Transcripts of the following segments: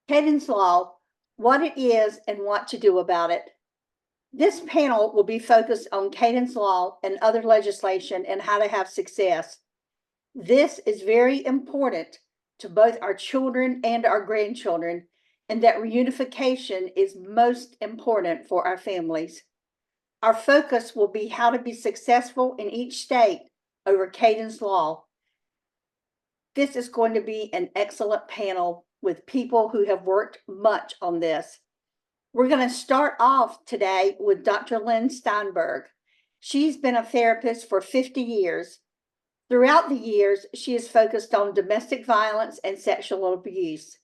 Kayden's Law, what it is and what to do about it. This panel will be focused on Kayden's Law and other legislation and how to have success. This is very important to both our children and our grandchildren, and that reunification is most important for our families. Our focus will be how to be successful in each state over Kayden's Law. This is going to be an excellent panel with people who have worked much on this. We're going to start off today with Dr. Lynn Steinberg. She's been a therapist for 50 years. Throughout the years, she has focused on domestic violence and sexual abuse.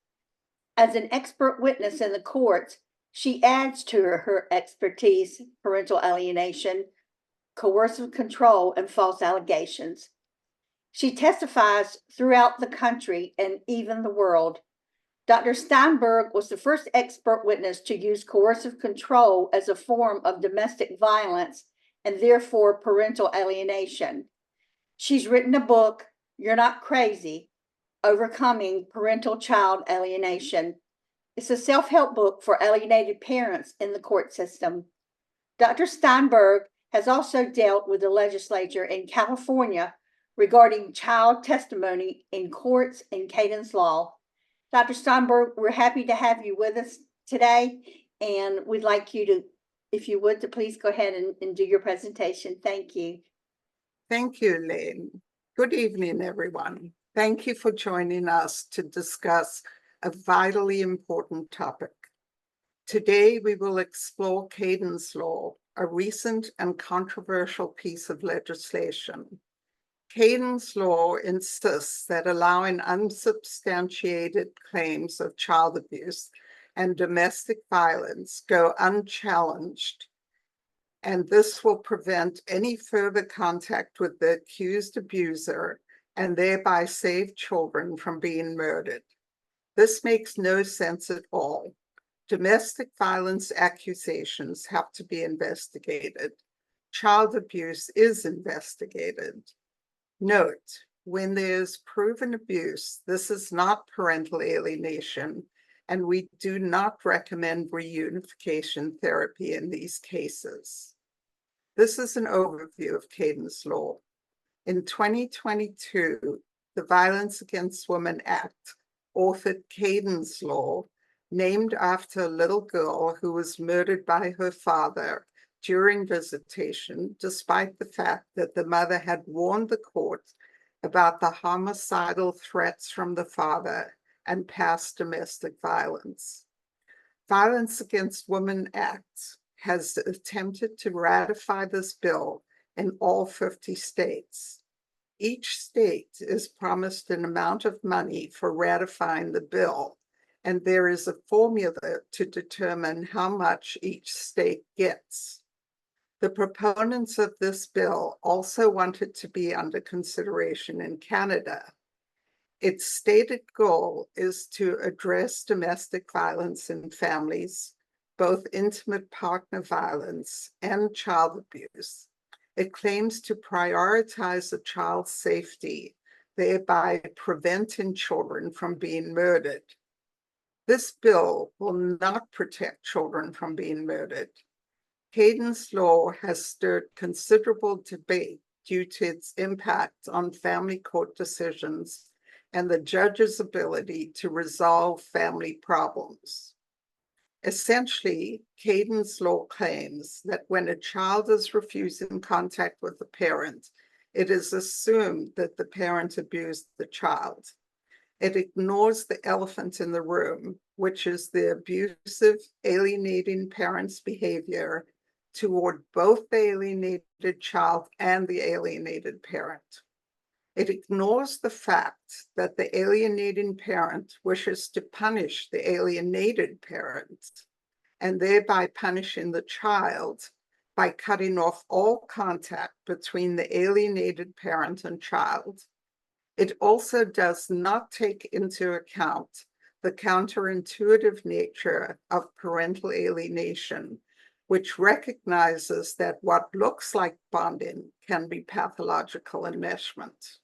As an expert witness in the courts, she adds to her expertise parental alienation, coercive control, and false allegations. She testifies throughout the country and even the world. Dr. Steinberg was the first expert witness to use coercive control as a form of domestic violence and therefore parental alienation. She's written a book, You're Not Crazy, Overcoming Parental Child Alienation. It's a self-help book for alienated parents in the court system. Dr. Steinberg has also dealt with the legislature in California regarding child testimony in courts in Kayden's Law. Dr. Steinberg, we're happy to have you with us today, and we'd like you to, if you would, to please go ahead and do your presentation. Thank you. Thank you, Lynn. Good evening, everyone. Thank you for joining us to discuss a vitally important topic. Today, we will explore Kayden's Law, a recent and controversial piece of legislation. Kayden's Law insists that allowing unsubstantiated claims of child abuse and domestic violence go unchallenged, and this will prevent any further contact with the accused abuser and thereby save children from being murdered. This makes no sense at all. Domestic violence accusations have to be investigated. Child abuse is investigated. Note, when there's proven abuse, this is not parental alienation, and we do not recommend reunification therapy in these cases. This is an overview of Kayden's Law. In 2022, the Violence Against Women Act authored Kayden's Law, named after a little girl who was murdered by her father during visitation, despite the fact that the mother had warned the court about the homicidal threats from the father and past domestic violence. Violence Against Women Act has attempted to ratify this bill in all 50 states. Each state is promised an amount of money for ratifying the bill, and there is a formula to determine how much each state gets. The proponents of this bill also want it to be under consideration in Canada. Its stated goal is to address domestic violence in families, both intimate partner violence and child abuse. It claims to prioritize a child's safety, thereby preventing children from being murdered. This bill will not protect children from being murdered. Kayden's Law has stirred considerable debate due to its impact on family court decisions and the judge's ability to resolve family problems. Essentially, Kayden's Law claims that when a child is refusing contact with the parent, it is assumed that the parent abused the child. It ignores the elephant in the room, which is the abusive, alienating parent's behavior toward both the alienated child and the alienated parent. It ignores the fact that the alienating parent wishes to punish the alienated parent and thereby punishing the child by cutting off all contact between the alienated parent and child. It also does not take into account the counterintuitive nature of parental alienation, which recognizes that what looks like bonding can be pathological enmeshment.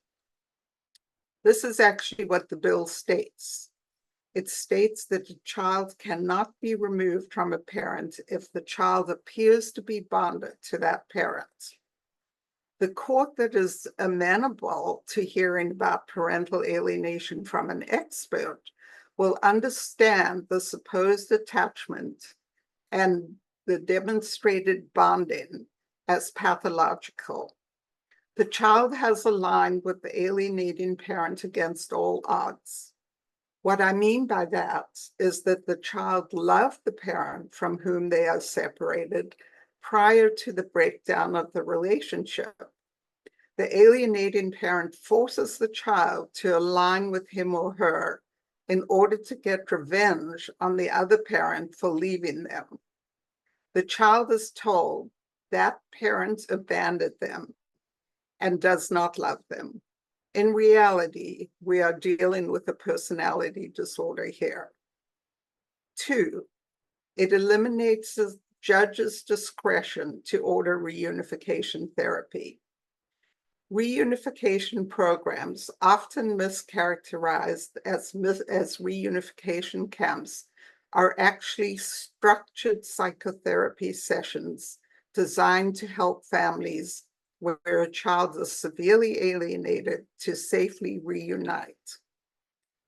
This is actually what the bill states. It states that a child cannot be removed from a parent if the child appears to be bonded to that parent. The court that is amenable to hearing about parental alienation from an expert will understand the supposed attachment and the demonstrated bonding as pathological. The child has aligned with the alienating parent against all odds. What I mean by that is that the child loved the parent from whom they are separated prior to the breakdown of the relationship. The alienating parent forces the child to align with him or her in order to get revenge on the other parent for leaving them. The child is told that parent abandoned them and does not love them. In reality, we are dealing with a personality disorder here. 2, it eliminates the judge's discretion to order reunification therapy. Reunification programs, often mischaracterized as reunification camps, are actually structured psychotherapy sessions designed to help families where a child is severely alienated to safely reunite.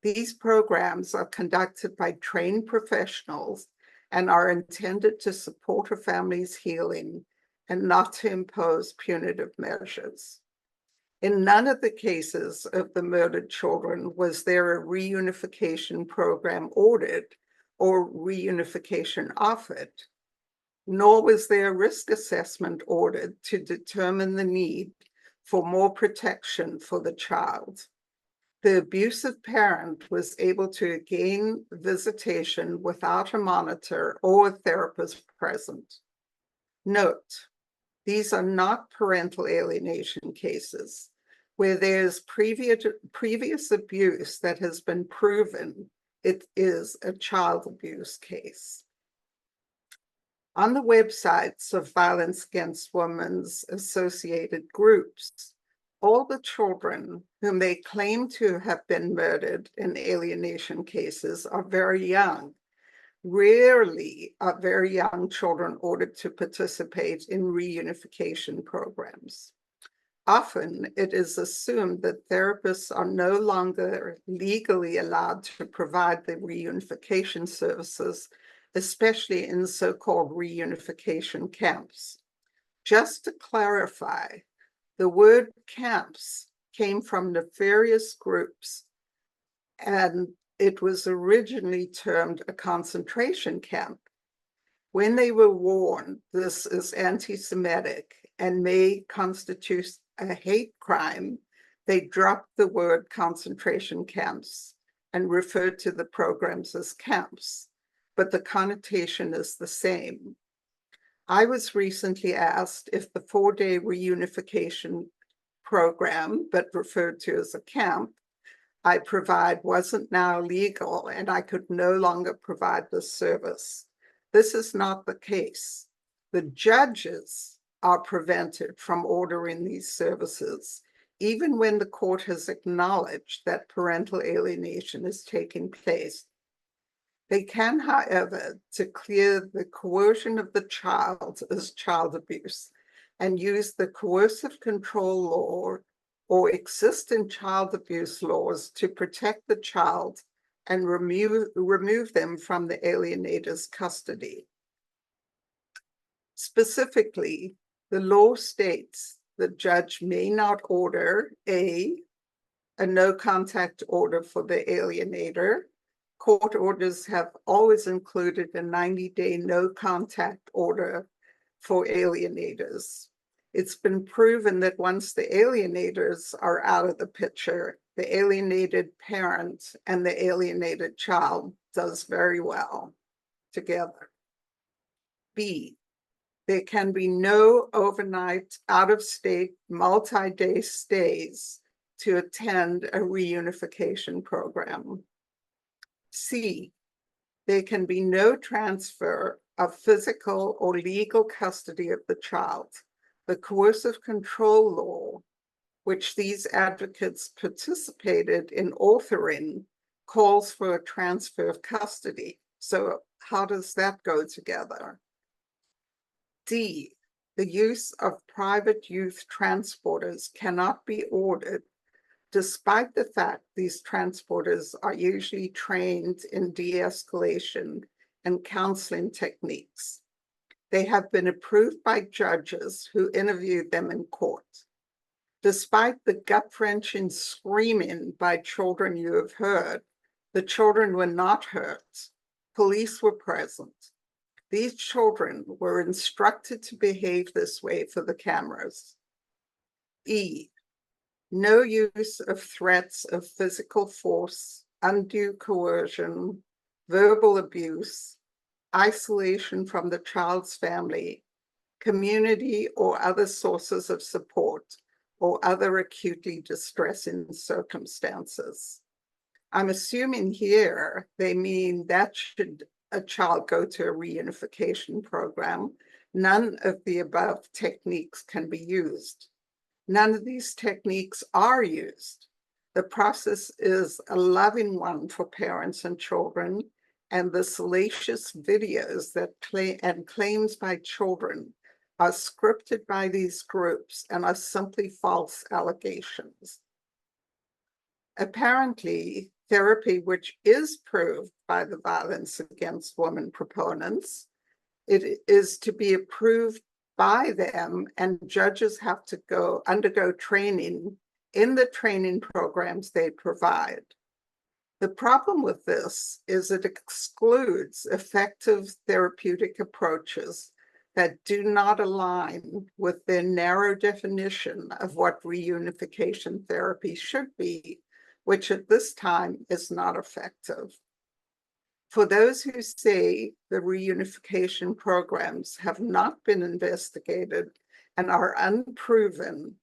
These programs are conducted by trained professionals and are intended to support a family's healing and not to impose punitive measures. In none of the cases of the murdered children was there a reunification program ordered or reunification offered, nor was there a risk assessment ordered to determine the need for more protection for the child. The abusive parent was able to gain visitation without a monitor or a therapist present. Note, these are not parental alienation cases where there's previous abuse that has been proven. It is a child abuse case. On the websites of Violence Against Women's associated groups, all the children whom they claim to have been murdered in alienation cases are very young. Rarely are very young children ordered to participate in reunification programs. Often it is assumed that therapists are no longer legally allowed to provide the reunification services, especially in so-called reunification camps. Just to clarify, the word camps came from nefarious groups, and it was originally termed a concentration camp. When they were warned this is anti-Semitic and may constitute a hate crime, they dropped the word concentration camps and referred to the programs as camps, but the connotation is the same. I was recently asked if the 4-day reunification program, but referred to as a camp, I provide wasn't now legal and I could no longer provide this service. This is not the case. The judges are prevented from ordering these services, even when the court has acknowledged that parental alienation is taking place. They can, however, to clear the coercion of the child as child abuse and use the coercive control law or existing child abuse laws to protect the child and remove them from the alienator's custody. Specifically, the law states the judge may not order a no contact order for the alienator. Court orders have always included a 90-day no contact order for alienators. It's been proven that once the alienators are out of the picture, the alienated parent and the alienated child does very well together. B, there can be no overnight, out-of-state, multi-day stays to attend a reunification program. C, there can be no transfer of physical or legal custody of the child. The coercive control law, which these advocates participated in authoring, calls for a transfer of custody. So how does that go together? D, the use of private youth transporters cannot be ordered, despite the fact these transporters are usually trained in de-escalation and counseling techniques. They have been approved by judges who interviewed them in court. Despite the gut-wrenching screaming by children you have heard, the children were not hurt. Police were present. These children were instructed to behave this way for the cameras. E, no use of threats of physical force, undue coercion, verbal abuse, isolation from the child's family, community or other sources of support, or other acutely distressing circumstances. I'm assuming here they mean that should a child go to a reunification program, none of the above techniques can be used. None of these techniques are used. The process is a loving one for parents and children, and the salacious videos that claims by children are scripted by these groups and are simply false allegations. Apparently, therapy, which is proved by the violence against women proponents, it is to be approved by them, and judges have to undergo training in the training programs they provide. The problem with this is it excludes effective therapeutic approaches that do not align with their narrow definition of what reunification therapy should be, which at this time is not effective. For those who say the reunification programs have not been investigated and are unproven,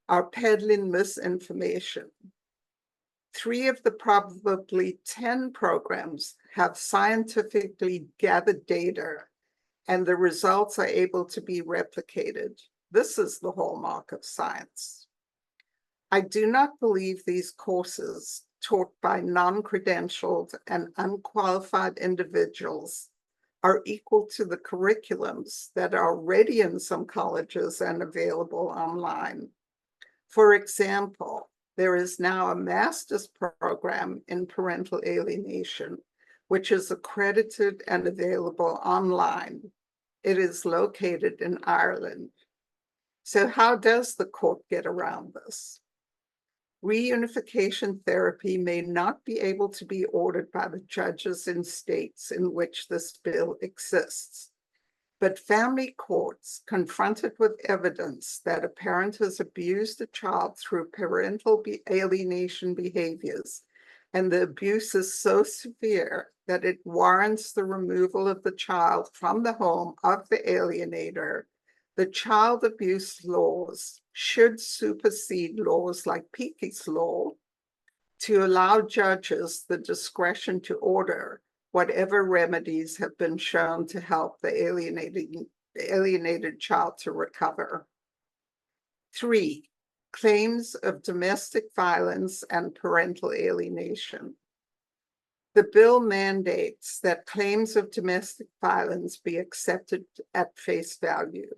are peddling misinformation. 3 of the probably 10 programs have scientifically gathered data, and the results are able to be replicated. This is the hallmark of science. I do not believe these courses taught by non-credentialed and unqualified individuals are equal to the curriculums that are already in some colleges and available online. For example, there is now a master's program in parental alienation, which is accredited and available online. It is located in Ireland. So how does the court get around this? Reunification therapy may not be able to be ordered by the judges in states in which this bill exists, but family courts confronted with evidence that a parent has abused a child through parental alienation behaviors, and the abuse is so severe that it warrants the removal of the child from the home of the alienator, the child abuse laws should supersede laws like Piqui's law to allow judges the discretion to order whatever remedies have been shown to help the alienated child to recover. 3, claims of domestic violence and parental alienation. The bill mandates that claims of domestic violence be accepted at face value.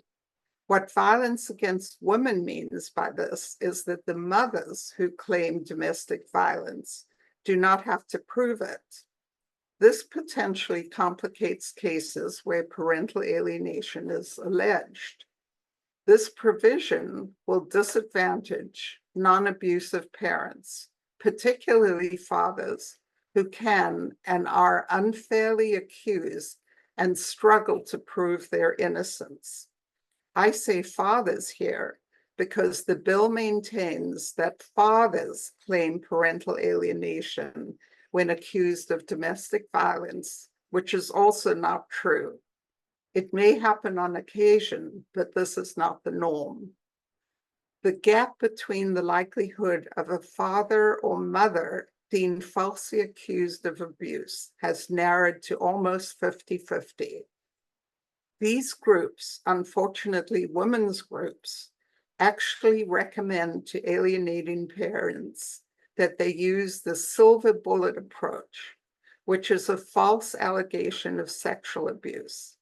What violence against women means by this is that the mothers who claim domestic violence do not have to prove it. This potentially complicates cases where parental alienation is alleged. This provision will disadvantage non-abusive parents, particularly fathers who can and are unfairly accused and struggle to prove their innocence. I say fathers here because the bill maintains that fathers claim parental alienation when accused of domestic violence, which is also not true. It may happen on occasion, but this is not the norm. The gap between the likelihood of a father or mother being falsely accused of abuse has narrowed to almost 50-50. These groups, unfortunately women's groups, actually recommend to alienating parents that they use the silver bullet approach, which is a false allegation of sexual abuse.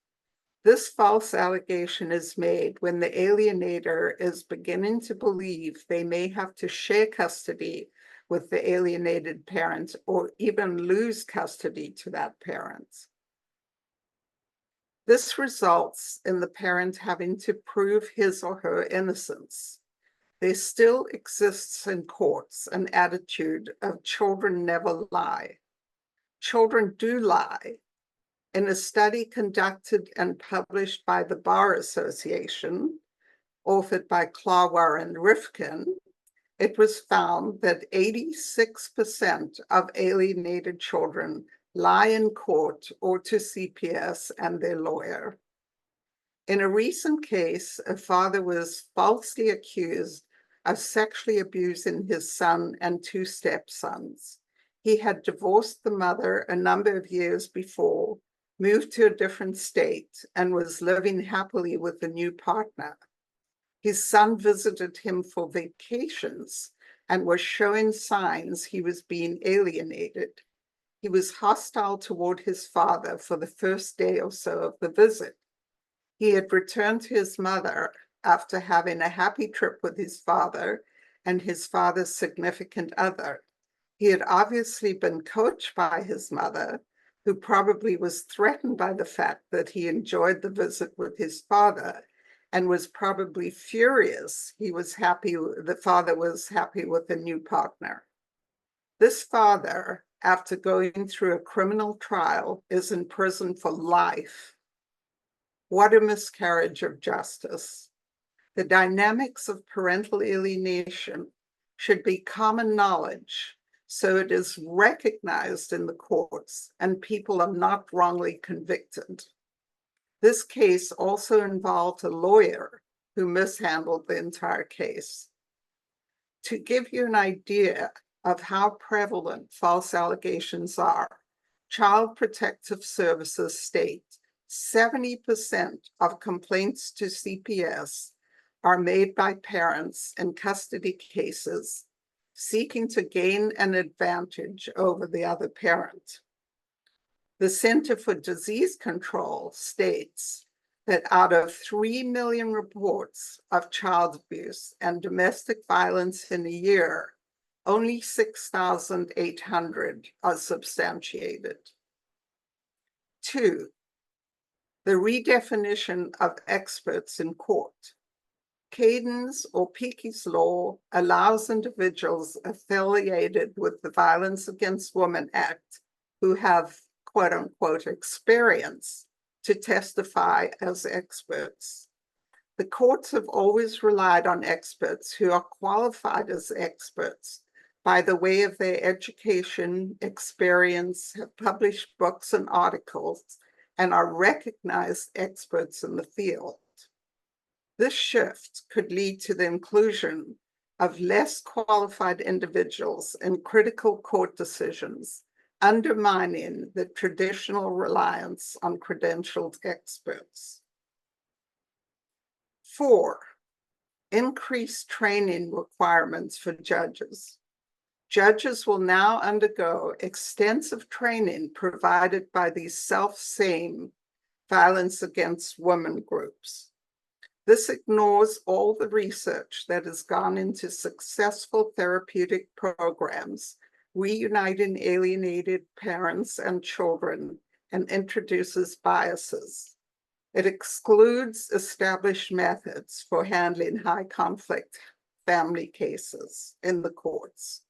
This false allegation is made when the alienator is beginning to believe they may have to share custody with the alienated parent or even lose custody to that parent. This results in the parent having to prove his or her innocence. There still exists in courts an attitude of children never lie. Children do lie. In a study conducted and published by the Bar Association, authored by Klawer and Rifkin, it was found that 86% of alienated children lie in court or to CPS and their lawyer. In a recent case, a father was falsely accused of sexually abusing his son and two stepsons. He had divorced the mother a number of years before, moved to a different state, and was living happily with a new partner. His son visited him for vacations and was showing signs he was being alienated. He was hostile toward his father for the first day or so of the visit. He had returned to his mother after having a happy trip with his father and his father's significant other. He had obviously been coached by his mother, who probably was threatened by the fact that he enjoyed the visit with his father and was probably furious the father was happy with a new partner. This father, after going through a criminal trial, is in prison for life. What a miscarriage of justice. The dynamics of parental alienation should be common knowledge, so it is recognized in the courts and people are not wrongly convicted. This case also involved a lawyer who mishandled the entire case. To give you an idea of how prevalent false allegations are, Child Protective Services state 70% of complaints to CPS are made by parents in custody cases seeking to gain an advantage over the other parent. The Center for Disease Control states that out of 3 million reports of child abuse and domestic violence in a year, only 6,800 are substantiated. 2, the redefinition of experts in court. Kayden's or Piqui's law allows individuals affiliated with the Violence Against Women Act who have quote unquote experience to testify as experts. The courts have always relied on experts who are qualified as experts by the way of their education, experience, have published books and articles, and are recognized experts in the field. This shift could lead to the inclusion of less qualified individuals in critical court decisions, undermining the traditional reliance on credentialed experts. 4, increased training requirements for judges. Judges will now undergo extensive training provided by these self-same violence against women groups. This ignores all the research that has gone into successful therapeutic programs, reuniting alienated parents and children, and introduces biases. It excludes established methods for handling high conflict family cases in the courts.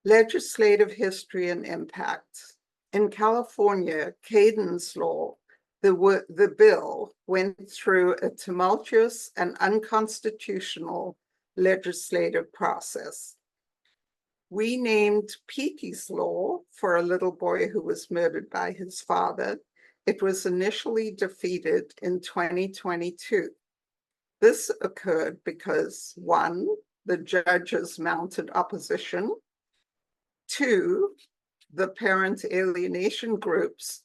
Legislative history and impact. In California, Kayden's law, the bill went through a tumultuous and unconstitutional legislative process. Renamed Piqui's law for a little boy who was murdered by his father, it was initially defeated in 2022. This occurred because 1, the judges mounted opposition. 2, the parent alienation groups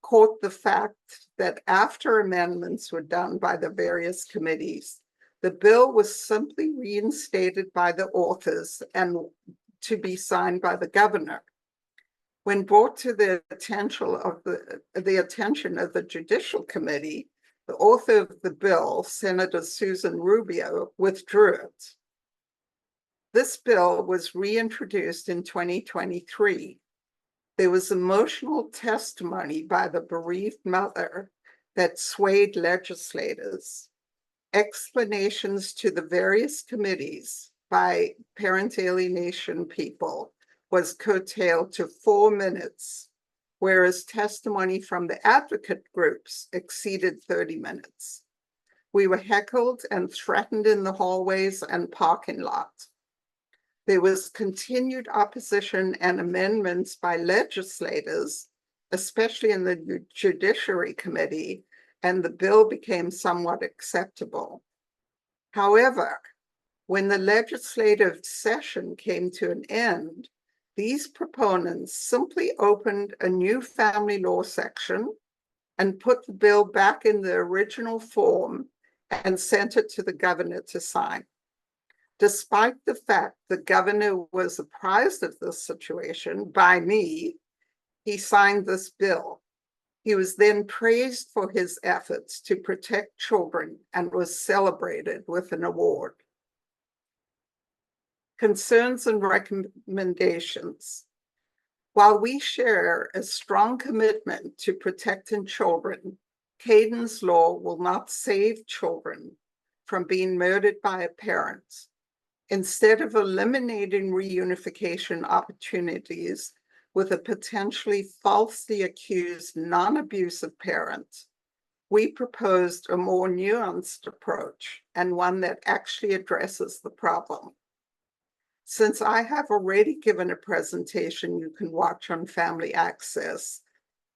caught the fact that after amendments were done by the various committees, The bill was simply reinstated by the authors and to be signed by the governor. When brought to the attention of the Judicial Committee, the author of the bill, Senator Susan Rubio, withdrew it. This bill was reintroduced in 2023. There was emotional testimony by the bereaved mother that swayed legislators. Explanations to the various committees by parent alienation people was curtailed to 4 minutes, whereas testimony from the advocate groups exceeded 30 minutes. We were heckled and threatened in the hallways and parking lots. There was continued opposition and amendments by legislators, especially in the Judiciary Committee, and the bill became somewhat acceptable. However, when the legislative session came to an end, these proponents simply opened a new family law section and put the bill back in the original form and sent it to the governor to sign. Despite the fact the governor was apprised of this situation by me, he signed this bill. He was then praised for his efforts to protect children and was celebrated with an award. Concerns and recommendations. While we share a strong commitment to protecting children, Kayden's law will not save children from being murdered by a parent. Instead of eliminating reunification opportunities with a potentially falsely accused non-abusive parent, we proposed a more nuanced approach and one that actually addresses the problem. Since I have already given a presentation you can watch on Family Access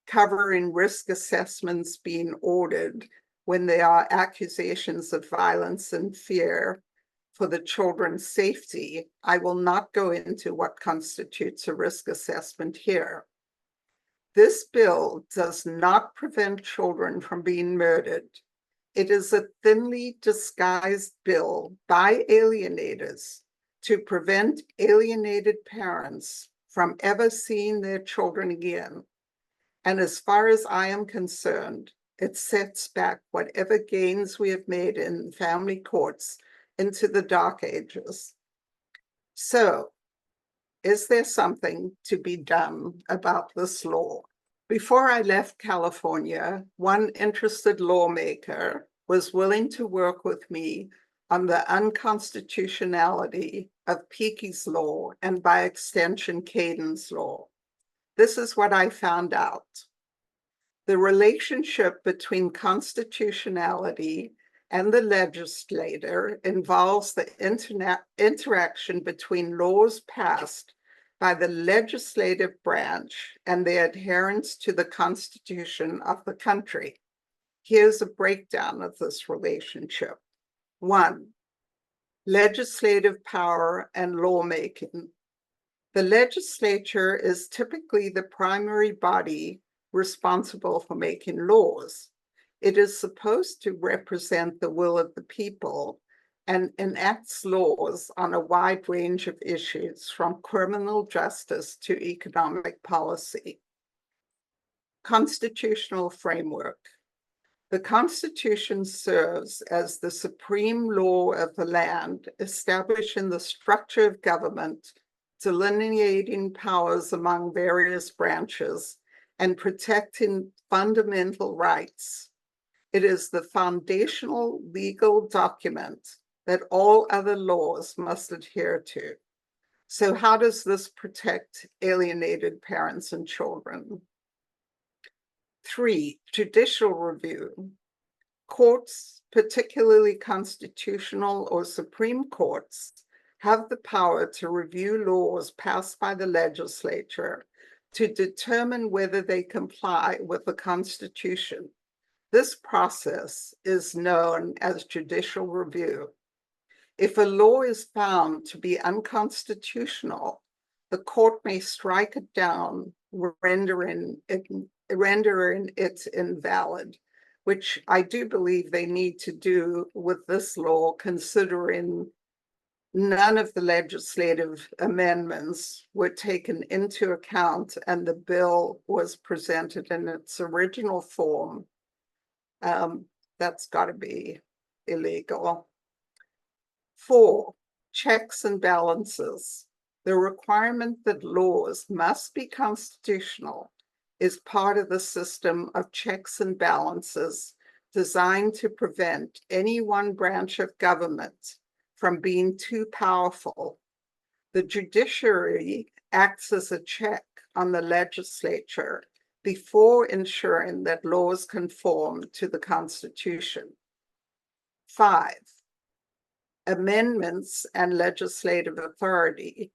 covering risk assessments being ordered when there are accusations of violence and fear for the children's safety, I will not go into what constitutes a risk assessment here. This bill does not prevent children from being murdered. It is a thinly disguised bill by alienators to prevent alienated parents from ever seeing their children again. And as far as I am concerned, it sets back whatever gains we have made in family courts into the dark ages. So, is there something to be done about this law? Before I left California, one interested lawmaker was willing to work with me on the unconstitutionality of Piqui's law and by extension, Kayden's law. This is what I found out. The relationship between constitutionality and the legislator involves the interaction between laws passed by the legislative branch and their adherence to the Constitution of the country. Here's a breakdown of this relationship. 1, legislative power and lawmaking. The legislature is typically the primary body responsible for making laws. It is supposed to represent the will of the people and enacts laws on a wide range of issues, from criminal justice to economic policy. Constitutional framework. The Constitution serves as the supreme law of the land, establishing the structure of government, delineating powers among various branches, and protecting fundamental rights. It is the foundational legal document that all other laws must adhere to. So how does this protect alienated parents and children? 3, judicial review. Courts, particularly constitutional or Supreme Courts, have the power to review laws passed by the legislature to determine whether they comply with the Constitution. This process is known as judicial review. If a law is found to be unconstitutional, the court may strike it down, rendering it invalid, which I do believe they need to do with this law, considering none of the legislative amendments were taken into account and the bill was presented in its original form. That's got to be illegal. 4, checks and balances. The requirement that laws must be constitutional is part of the system of checks and balances designed to prevent any one branch of government from being too powerful. The judiciary acts as a check on the legislature before ensuring that laws conform to the Constitution. 5, amendments and legislative authority.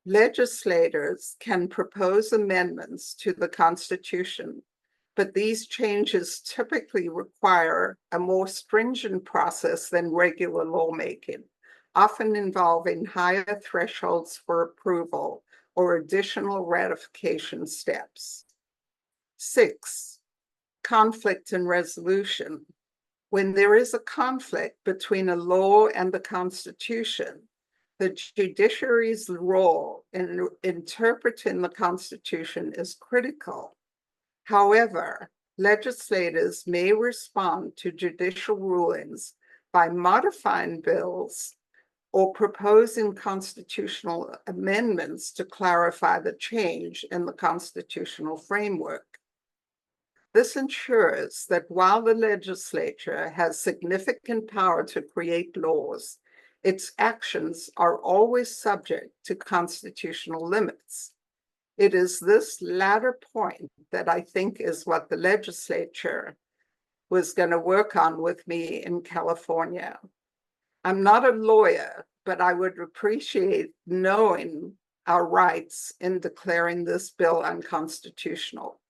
Legislators can propose amendments to the Constitution, but these changes typically require a more stringent process than regular lawmaking, often involving higher thresholds for approval or additional ratification steps. 6, conflict and resolution. When there is a conflict between a law and the Constitution, the judiciary's role in interpreting the Constitution is critical. However, legislators may respond to judicial rulings by modifying bills or proposing constitutional amendments to clarify the change in the constitutional framework. This ensures that while the legislature has significant power to create laws, its actions are always subject to constitutional limits. It is this latter point that I think is what the legislature was going to work on with me in California. I'm not a lawyer, but I would appreciate knowing our rights in declaring this bill unconstitutional.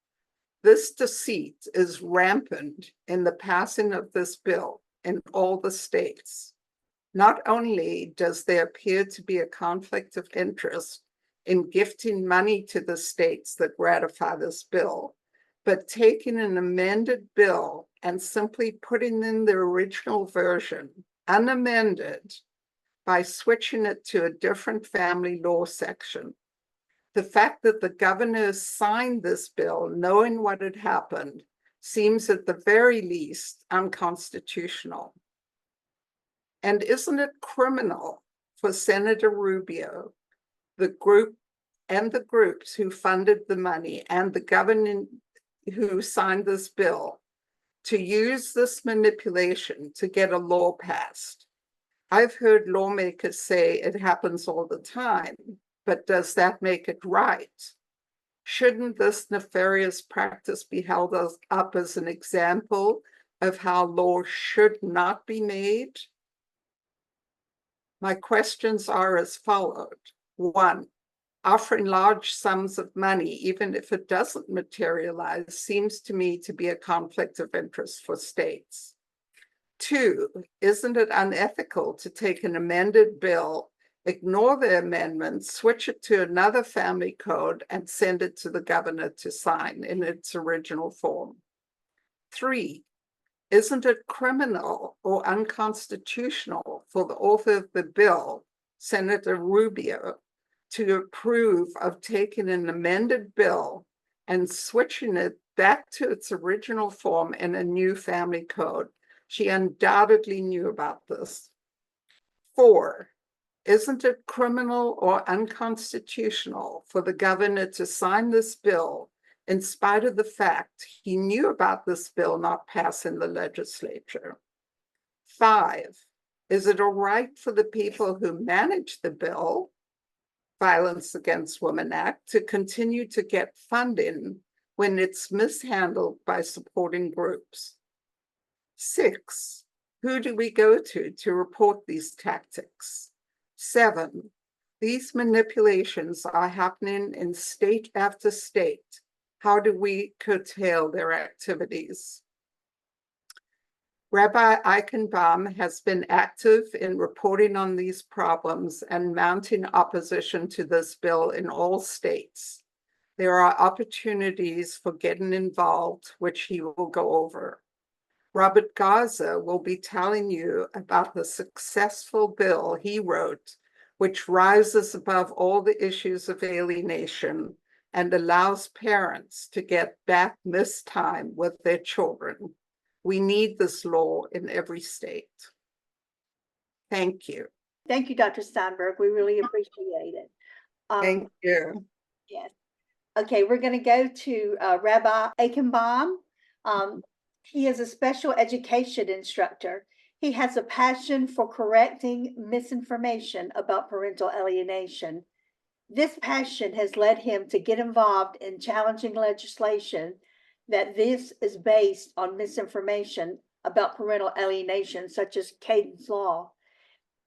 This deceit is rampant in the passing of this bill in all the states. Not only does there appear to be a conflict of interest in gifting money to the states that ratify this bill, but taking an amended bill and simply putting in the original version, unamended, by switching it to a different family law section. The fact that the governor signed this bill knowing what had happened seems at the very least unconstitutional. And isn't it criminal for Senator Rubio, the group and the groups who funded the money and the governor who signed this bill to use this manipulation to get a law passed? I've heard lawmakers say it happens all the time, but does that make it right? Shouldn't this nefarious practice be held up as an example of how law should not be made? My questions are as followed. 1, offering large sums of money, even if it doesn't materialize, seems to me to be a conflict of interest for states. 2, isn't it unethical to take an amended bill, ignore the amendment, switch it to another family code, and send it to the governor to sign in its original form? 3, isn't it criminal or unconstitutional for the author of the bill, Senator Rubio, to approve of taking an amended bill and switching it back to its original form in a new family code? She undoubtedly knew about this. 4, isn't it criminal or unconstitutional for the governor to sign this bill in spite of the fact he knew about this bill not passing the legislature? 5, is it all right for the people who manage the bill, Violence Against Women Act, to continue to get funding when it's mishandled by supporting groups? 6, who do we go to report these tactics? 7, these manipulations are happening in state after state. How do we curtail their activities? Rabbi Aichenbaum has been active in reporting on these problems and mounting opposition to this bill in all states. There are opportunities for getting involved, which he will go over. Robert Garza will be telling you about the successful bill he wrote, which rises above all the issues of alienation and allows parents to get back missed time with their children. We need this law in every state. Thank you. Thank you, Dr. Steinberg. We really appreciate it. Thank you. Yes. Okay, we're going to go to Rabbi Aichenbaum. He is a special education instructor. He has a passion for correcting misinformation about parental alienation. This passion has led him to get involved in challenging legislation that this is based on misinformation about parental alienation, such as Kayden's Law.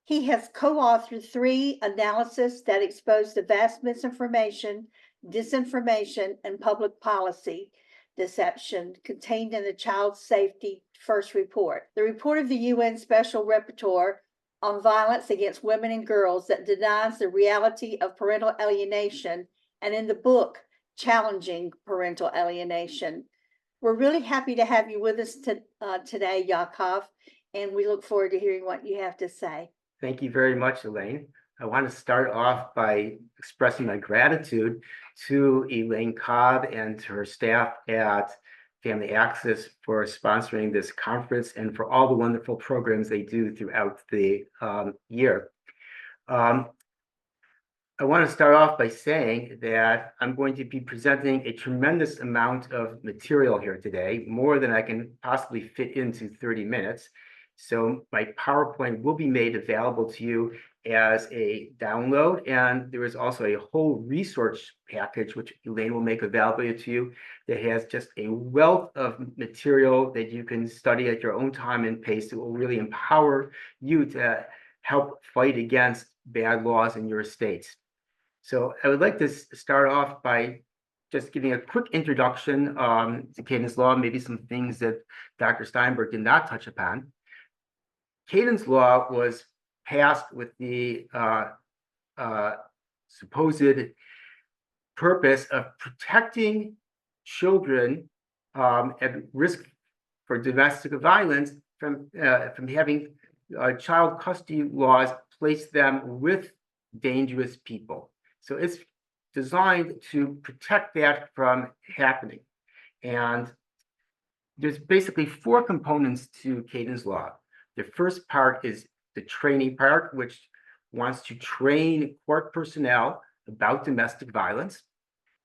He has co-authored 3 analyses that expose the vast misinformation, disinformation, and public policy deception contained in the Child Safety First Report. The report of the UN Special Rapporteur on violence against women and girls that denies the reality of parental alienation, and in the book, Challenging Parental Alienation. We're really happy to have you with us today, Yaakov, and we look forward to hearing what you have to say. Thank you very much, Elaine. I want to start off by expressing my gratitude to Elaine Cobb and to her staff at Family Access for sponsoring this conference and for all the wonderful programs they do throughout the year. I want to start off by saying that I'm going to be presenting a tremendous amount of material here today, more than I can possibly fit into 30 minutes. So my PowerPoint will be made available to you as a download, and there is also a whole resource package which Elaine will make available to you that has just a wealth of material that you can study at your own time and pace that will really empower you to help fight against bad laws in your states. So I would like to start off by just giving a quick introduction to Kayden's Law, maybe some things that Dr. Steinberg did not touch upon. Kayden's Law was passed with the supposed purpose of protecting children at risk for domestic violence from having child custody laws place them with dangerous people. So it's designed to protect that from happening. And there's basically 4 components to Kayden's Law. The first part is the training part, which wants to train court personnel about domestic violence.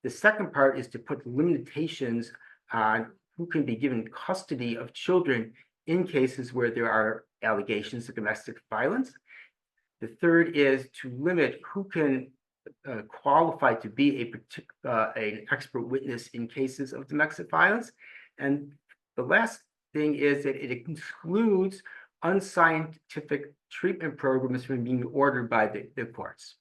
The second part is to put limitations on who can be given custody of children in cases where there are allegations of domestic violence. The third is to limit who can qualify to be an expert witness in cases of domestic violence. And the last thing is that it excludes unscientific treatment programs from being ordered by the courts.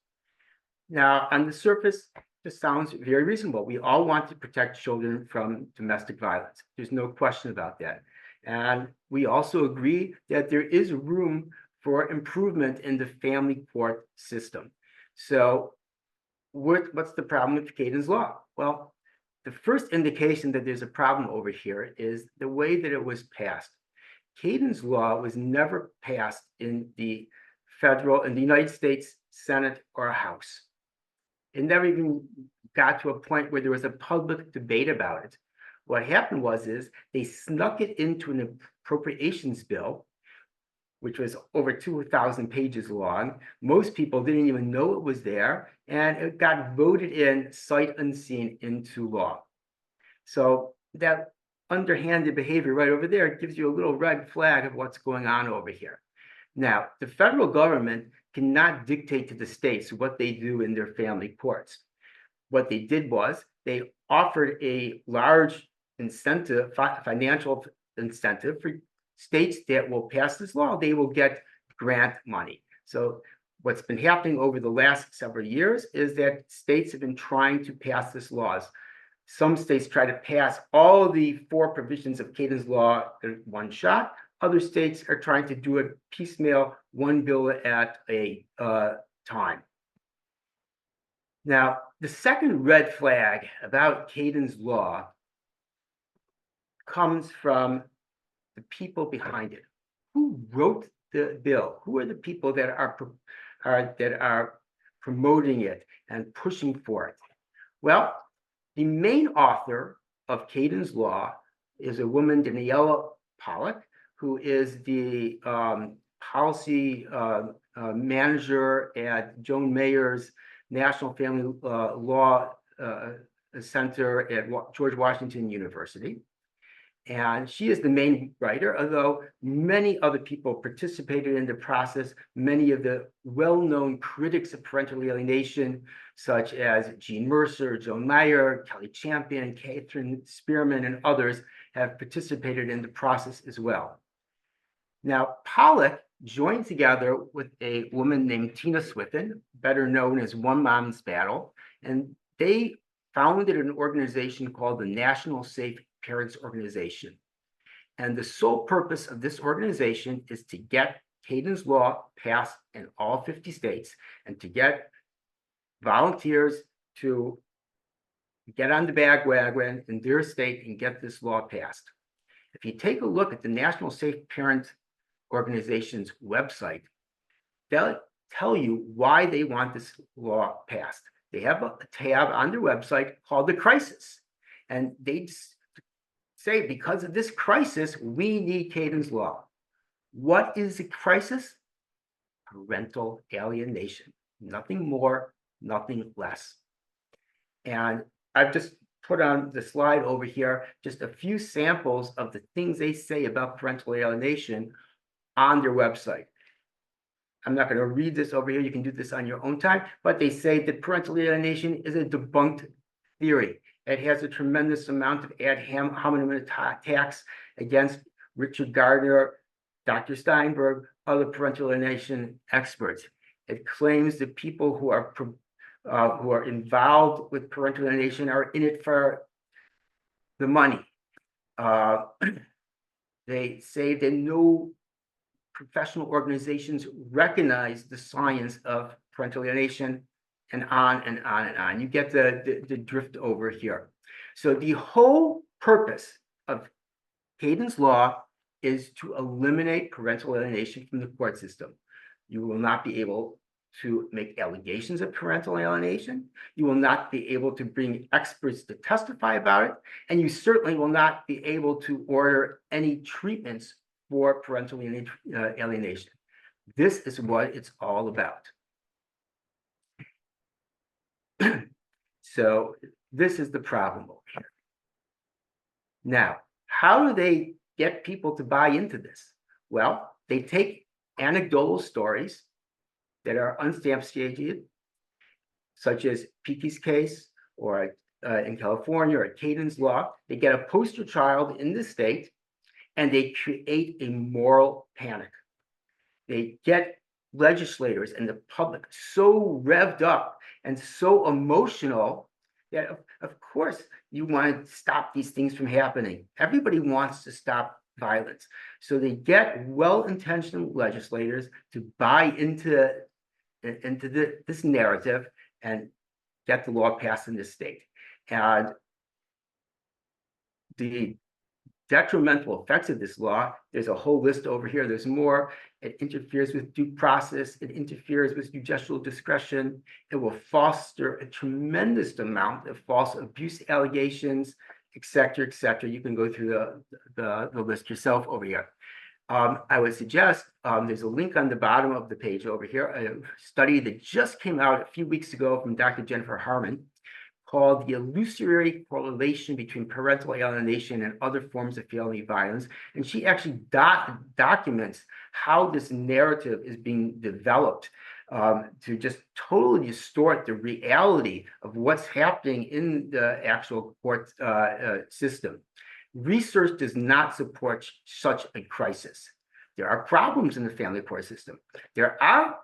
Now, on the surface, this sounds very reasonable. We all want to protect children from domestic violence. There's no question about that. And we also agree that there is room for improvement in the family court system. So what's the problem with Kayden's Law? Well, the first indication that there's a problem over here is the way that it was passed. Kayden's Law was never passed in the United States Senate or House. It never even got to a point where there was a public debate about it. What happened was they snuck it into an appropriations bill, which was over 2,000 pages long. Most people didn't even know it was there, and it got voted in sight unseen into law. So that underhanded behavior right over there gives you a little red flag of what's going on over here. Now, the federal government cannot dictate to the states what they do in their family courts. What they did was they offered a large incentive, financial incentive for states that will pass this law. They will get grant money. So what's been happening over the last several years is that states have been trying to pass this laws. Some states try to pass all the 4 provisions of Kayden's Law in one shot. Other states are trying to do it piecemeal, one bill at a time. Now, the second red flag about Kayden's Law comes from the people behind it. Who wrote the bill? Who are the people that are promoting it and pushing for it? Well, the main author of Kayden's Law is a woman, Daniela Pollack, who is the policy manager at Joan Mayer's National Family Law Center at George Washington University. And she is the main writer, although many other people participated in the process. Many of the well-known critics of parental alienation, such as Jean Mercer, Joan Meyer, Kelly Champion, Catherine Spearman, and others, have participated in the process as well. Now, Pollack joined together with a woman named Tina Swithin, better known as One Mom's Battle, and they founded an organization called the National Safe Parents Organization. And the sole purpose of this organization is to get Kayden's Law passed in all 50 states and to get volunteers to get on the bandwagon in their state and get this law passed. If you take a look at the National Safe Parent Organization's website, they'll tell you why they want this law passed. They have a tab on their website called the crisis. And they say, because of this crisis, we need Kayden's Law. What is the crisis? Parental alienation. Nothing more, nothing less. And I've just put on the slide over here just a few samples of the things they say about parental alienation on their website. I'm not going to read this over here. You can do this on your own time. But they say that parental alienation is a debunked theory. It has a tremendous amount of ad hominem attacks against Richard Gardner, Dr. Steinberg, other parental alienation experts. It claims that people who are involved with parental alienation are in it for the money. They say that no professional organizations recognize the science of parental alienation, and on and on and on. You get the drift over here. So the whole purpose of Kayden's Law is to eliminate parental alienation from the court system. You will not be able to make allegations of parental alienation. You will not be able to bring experts to testify about it. And you certainly will not be able to order any treatments for parental alienation. This is what it's all about. So this is the problem over here. Now, how do they get people to buy into this? Well, they take anecdotal stories that are unsubstantiated, such as Piqui's case, or in California, or Kayden's Law. They get a poster child in the state, and they create a moral panic. They get legislators and the public so revved up and so emotional that, of course, you want to stop these things from happening. Everybody wants to stop violence. So they get well-intentioned legislators to buy into this narrative and get the law passed in this state. And the detrimental effects of this law, there's a whole list over here. There's more. It interferes with due process. It interferes with judicial discretion. It will foster a tremendous amount of false abuse allegations, et cetera, et cetera. You can go through the list yourself over here. I would suggest there's a link on the bottom of the page over here, a study that just came out a few weeks ago from Dr. Jennifer Harmon, called The Illusory Correlation Between Parental Alienation and Other Forms of Family Violence. And she actually documents how this narrative is being developed to just totally distort the reality of what's happening in the actual court system. Research does not support such a crisis. There are problems in the family court system. There are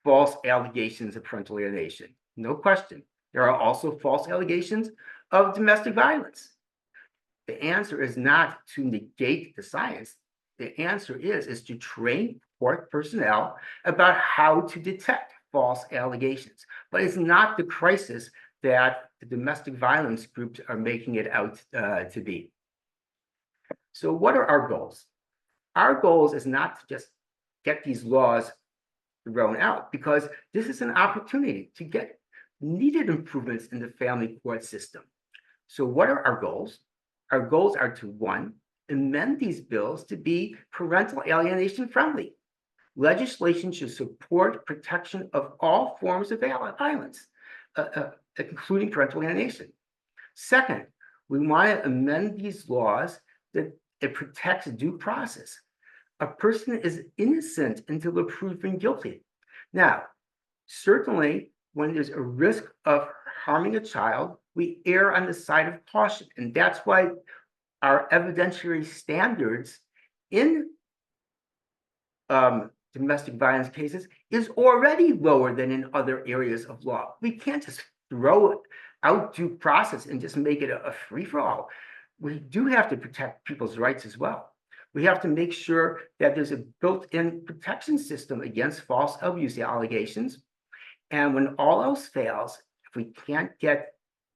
false allegations of parental alienation, no question. There are also false allegations of domestic violence. The answer is not to negate the science. The answer is to train court personnel about how to detect false allegations. But it's not the crisis that the domestic violence groups are making it out to be. So what are our goals? our goal is not to just get these laws thrown out, because this is an opportunity to get needed improvements in the family court system. So what are our goals? Our goals are to, one, amend these bills to be parental alienation friendly. Legislation should support protection of all forms of violence, including parental alienation. Second, we want to amend these laws that it protects due process. A person is innocent until they're proven guilty. Now, certainly when there's a risk of harming a child, we err on the side of caution. And that's why our evidentiary standards in domestic violence cases is already lower than in other areas of law. We can't just throw out due process and just make it a free-for-all. We do have to protect people's rights as well. We have to make sure that there's a built-in protection system against false abuse allegations. And when all else fails, if we can't get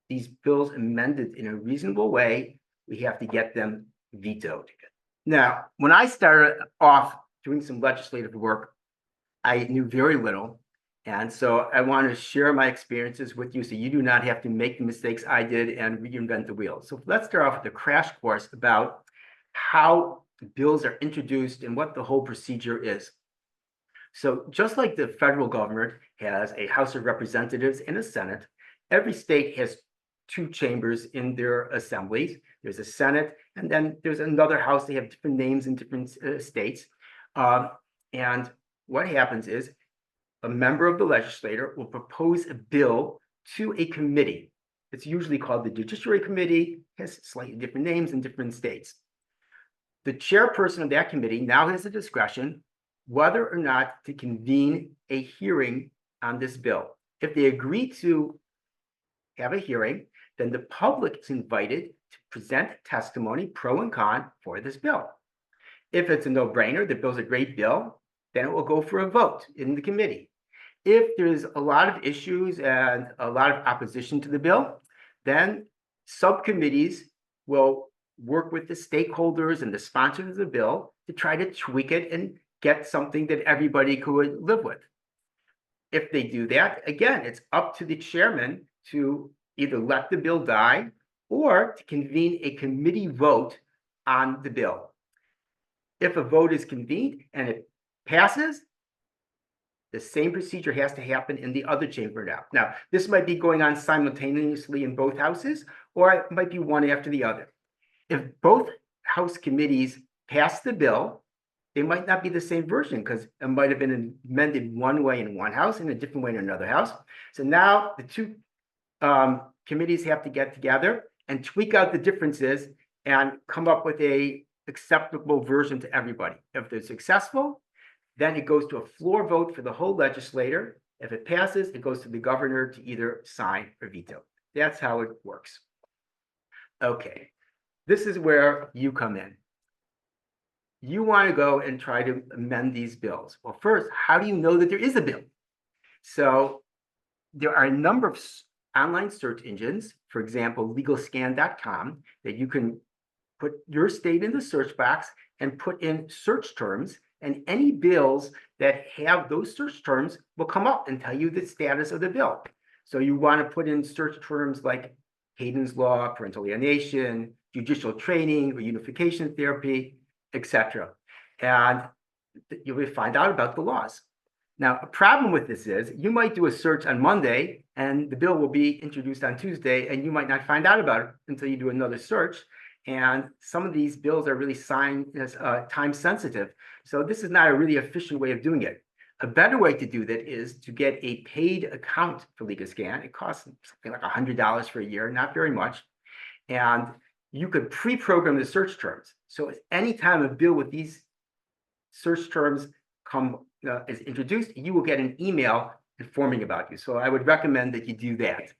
these bills amended in a reasonable way, we have to get them vetoed. Now, when I started off doing some legislative work, I knew very little. And so I want to share my experiences with you so you do not have to make the mistakes I did and reinvent the wheel. So let's start off with a crash course about how bills are introduced and what the whole procedure is. So just like the federal government has a House of Representatives and a Senate, every state has two chambers in their assemblies. There's a Senate, and then there's another House. They have different names in different states. And what happens is a member of the legislature will propose a bill to a committee. It's usually called the Judiciary Committee, has slightly different names in different states. The chairperson of that committee now has the discretion whether or not to convene a hearing on this bill. If they agree to have a hearing, then the public is invited to present testimony, pro and con, for this bill. If it's a no-brainer, the bill's a great bill, then it will go for a vote in the committee. If there's a lot of issues and a lot of opposition to the bill, then subcommittees will work with the stakeholders and the sponsors of the bill to try to tweak it and get something that everybody could live with. If they do that, again, it's up to the chairman to either let the bill die or to convene a committee vote on the bill. If a vote is convened and it passes, the same procedure has to happen in the other chamber now. Now, this might be going on simultaneously in both houses, or it might be one after the other. If both House committees pass the bill, they might not be the same version because it might have been amended one way in one house and a different way in another house. So now the two committees have to get together and tweak out the differences and come up with a acceptable version to everybody. If they're successful, then it goes to a floor vote for the whole legislature. If it passes, it goes to the governor to either sign or veto. That's how it works. Okay, this is where you come in. You want to go and try to amend these bills. Well, first, how do you know that there is a bill? So there are a number of online search engines, for example, legalscan.com, that you can put your state in the search box and put in search terms, and any bills that have those search terms will come up and tell you the status of the bill. So you want to put in search terms like Kayden's law, parental alienation, judicial training, reunification therapy, etc. And you will find out about the laws. Now, a problem with this is you might do a search on Monday and the bill will be introduced on Tuesday, and you might not find out about it until you do another search. And some of these bills are really signed as time sensitive. So this is not a really efficient way of doing it. A better way to do that is to get a paid account for LegalScan. It costs something like $100 for a year, not very much. And you could pre-program the search terms. So anytime a bill with these search terms is introduced, you will get an email informing about you. So I would recommend that you do that.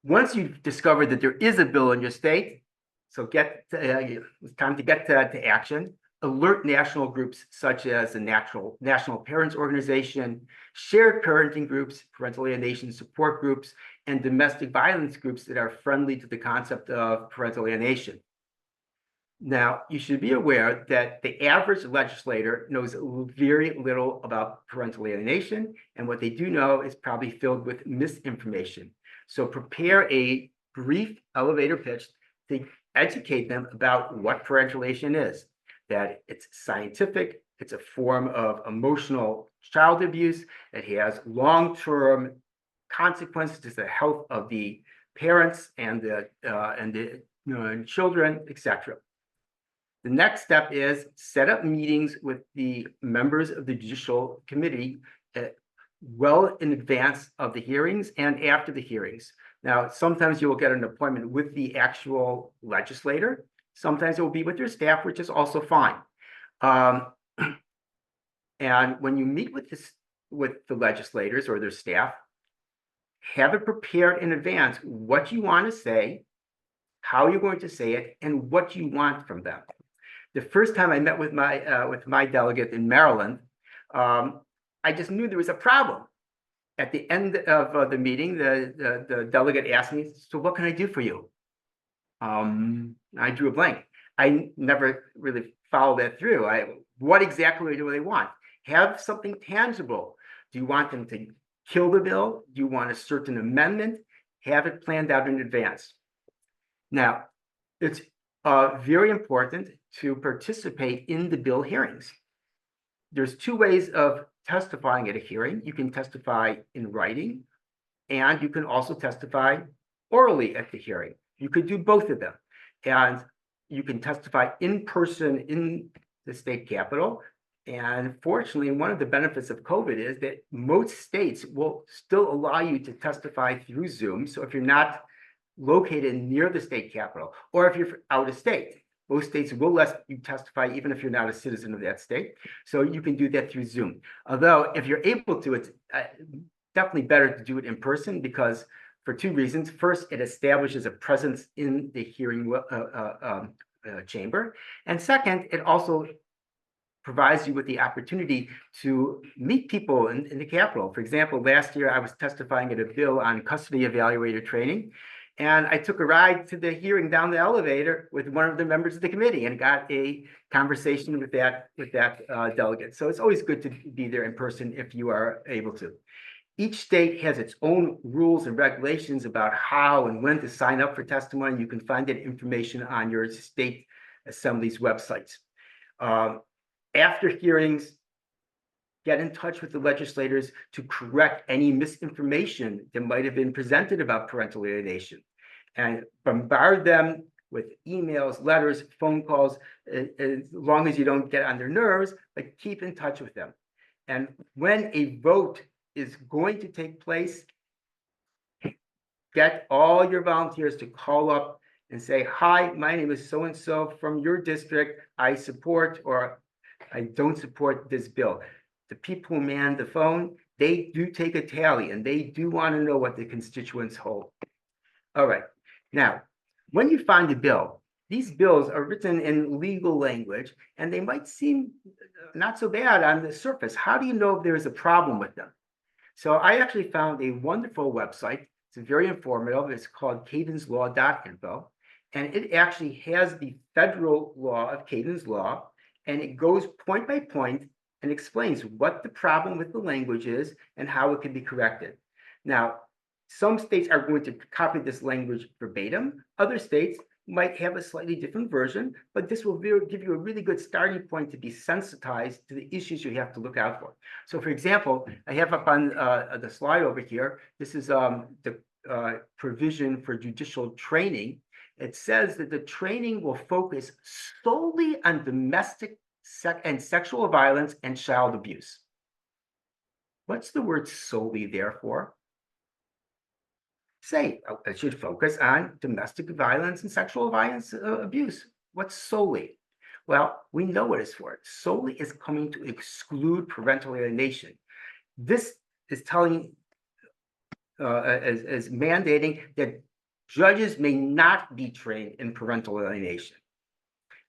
Once you've discovered that there is a bill in your state, so it's time to get to action. Alert national groups such as the National Parents Organization, shared parenting groups, parental alienation support groups, and domestic violence groups that are friendly to the concept of parental alienation. Now, you should be aware that the average legislator knows very little about parental alienation, and what they do know is probably filled with misinformation. So prepare a brief elevator pitch to educate them about what parental alienation is, that it's scientific, it's a form of emotional child abuse, it has long-term consequences to the health of the parents and the children, etc. The next step is set up meetings with the members of the Judicial Committee well in advance of the hearings and after the hearings. Now, sometimes you will get an appointment with the actual legislator. Sometimes it will be with their staff, which is also fine. And when you meet with the legislators or their staff, have it prepared in advance what you want to say, how you're going to say it, and what you want from them. The first time I met with my delegate in Maryland, I just knew there was a problem. At the end of the meeting, the delegate asked me, "So what can I do for you?" I drew a blank. I never really followed that through. What exactly do they want? Have something tangible. Do you want them to kill the bill? Do you want a certain amendment? Have it planned out in advance. Now, it's very important to participate in the bill hearings. There's two ways of testifying at a hearing. You can testify in writing, and you can also testify orally at the hearing. You could do both of them. And you can testify in person in the state capitol. And fortunately, one of the benefits of COVID is that most states will still allow you to testify through Zoom. So if you're not located near the state capitol, or if you're out of state, most states will let you testify even if you're not a citizen of that state. So you can do that through Zoom. Although if you're able to, it's definitely better to do it in person, because for two reasons. First, it establishes a presence in the hearing chamber. And second, it also provides you with the opportunity to meet people in the Capitol. For example, last year I was testifying at a bill on custody evaluator training, and I took a ride to the hearing down the elevator with one of the members of the committee and got a conversation with that delegate. So it's always good to be there in person if you are able to. Each state has its own rules and regulations about how and when to sign up for testimony. You can find that information on your state assembly's websites. After hearings, get in touch with the legislators to correct any misinformation that might have been presented about parental alienation, and bombard them with emails, letters, phone calls, as long as you don't get on their nerves, but keep in touch with them. And when a vote is going to take place, get all your volunteers to call up and say, "Hi, my name is so-and-so from your district. I support or I don't support this bill." The people who man the phone, they do take a tally and they do want to know what the constituents hold. All right. Now, when you find a bill, these bills are written in legal language and they might seem not so bad on the surface. How do you know if there's a problem with them? So I actually found a wonderful website. It's very informative. It's called kaydenslaw.info. And it actually has the federal law of Kayden's Law. And it goes point by point and explains what the problem with the language is and how it can be corrected. Now, some states are going to copy this language verbatim. Other states might have a slightly different version, but this will give you a really good starting point to be sensitized to the issues you have to look out for. So for example, I have up on the slide over here, this is the provision for judicial training. It says that the training will focus solely on domestic and sexual violence and child abuse. What's the word solely there for? Say, it should focus on domestic violence and sexual violence abuse. What's solely? Well, we know what it's for. Solely is coming to exclude parental alienation. This is telling, is mandating that judges may not be trained in parental alienation.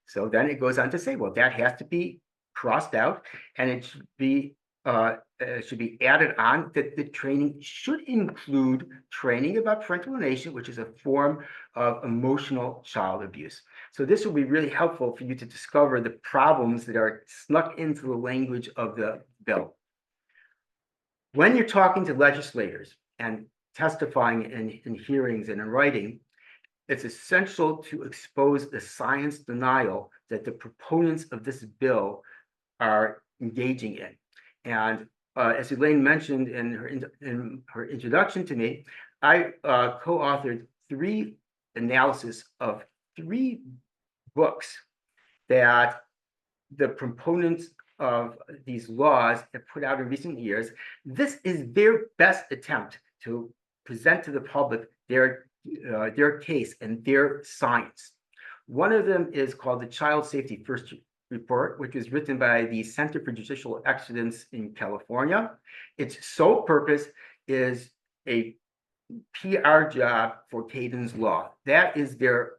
So then it goes on to say, well, that has to be crossed out and it should be should be added on, that the training should include training about parental alienation, which is a form of emotional child abuse. So this will be really helpful for you to discover the problems that are snuck into the language of the bill. When you're talking to legislators and testifying in hearings and in writing, it's essential to expose the science denial that the proponents of this bill are engaging in. And as Elaine mentioned in her introduction to me, I co-authored 3 analyses of 3 books that the proponents of these laws have put out in recent years. This is their best attempt to present to the public their case and their science. One of them is called the Child Safety First Report, which was written by the Center for Judicial Excellence in California. Its sole purpose is a PR job for Kayden's law. That is their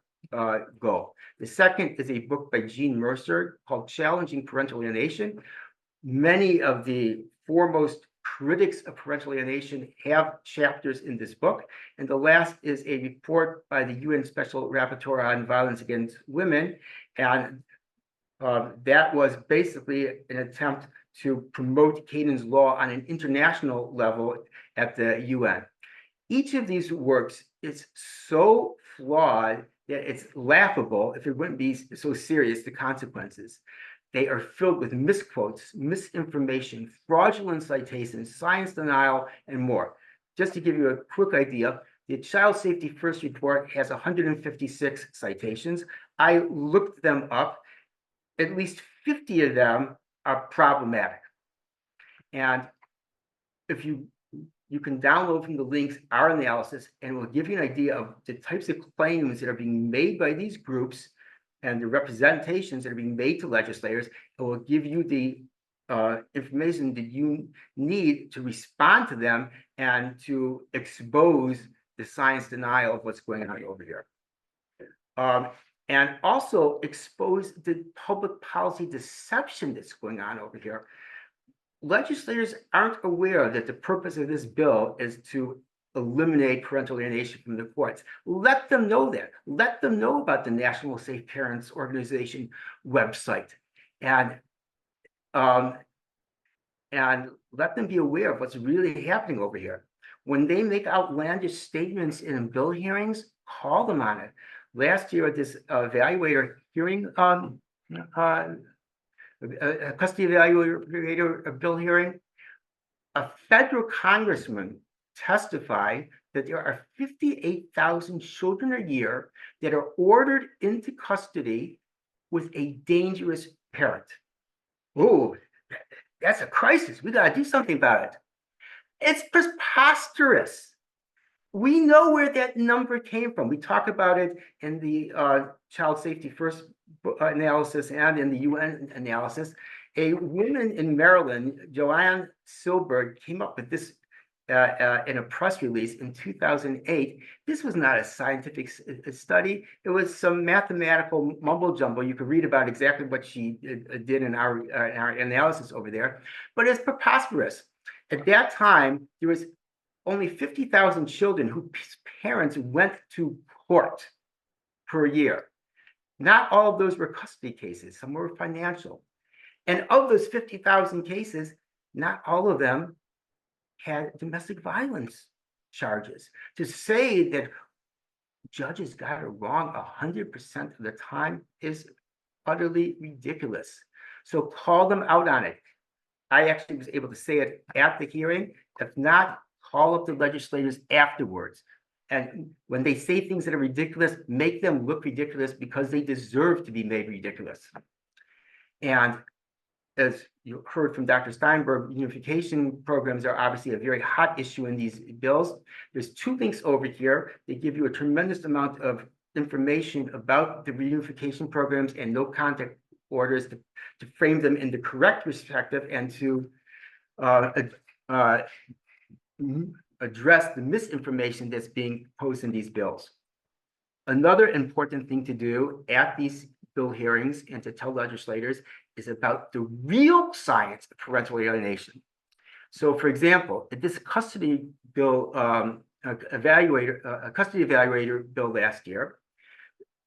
goal. The second is a book by Jean Mercer called Challenging Parental Alienation. Many of the foremost critics of parental alienation have chapters in this book. And the last is a report by the UN Special Rapporteur on Violence Against Women. And that was basically an attempt to promote Kayden's law on an international level at the UN. Each of these works is so flawed that it's laughable if it wouldn't be so serious, the consequences. They are filled with misquotes, misinformation, fraudulent citations, science denial, and more. Just to give you a quick idea, the Child Safety First Report has 156 citations. I looked them up. At least 50 of them are problematic. And if you can download from the links our analysis, and it will give you an idea of the types of claims that are being made by these groups and the representations that are being made to legislators. It will give you the information that you need to respond to them and to expose the science denial of what's going on over here. And also expose the public policy deception that's going on over here. Legislators aren't aware that the purpose of this bill is to eliminate parental alienation from the courts. Let them know that. Let them know about the National Safe Parents Organization website, and let them be aware of what's really happening over here. When they make outlandish statements in bill hearings, call them on it. Last year at this evaluator hearing, a custody evaluator bill hearing, a federal congressman testified that there are 58,000 children a year that are ordered into custody with a dangerous parent. Oh, that's a crisis. We got to do something about it. It's preposterous. We know where that number came from. We talk about it in the Child Safety First analysis and in the UN analysis. A woman in Maryland, Joanne Silberg, came up with this in a press release in 2008. This was not a scientific study. It was some mathematical mumbo jumbo. You could read about exactly what she did in our analysis over there, but it's preposterous. At that time, there was only 50,000 children whose parents went to court per year. Not all of those were custody cases. Some were financial. And of those 50,000 cases, not all of them had domestic violence charges. To say that judges got it wrong 100% of the time is utterly ridiculous. So call them out on it. I actually was able to say it at the hearing. If not, call up the legislators afterwards. And when they say things that are ridiculous, make them look ridiculous because they deserve to be made ridiculous. And as you heard from Dr. Steinberg, unification programs are obviously a very hot issue in these bills. There's 2 links over here. They give you a tremendous amount of information about the reunification programs and no contact orders to frame them in the correct perspective and to address the misinformation that's being posed in these bills. Another important thing to do at these bill hearings and to tell legislators is about the real science of parental alienation. So for example, this custody bill, a custody evaluator bill last year.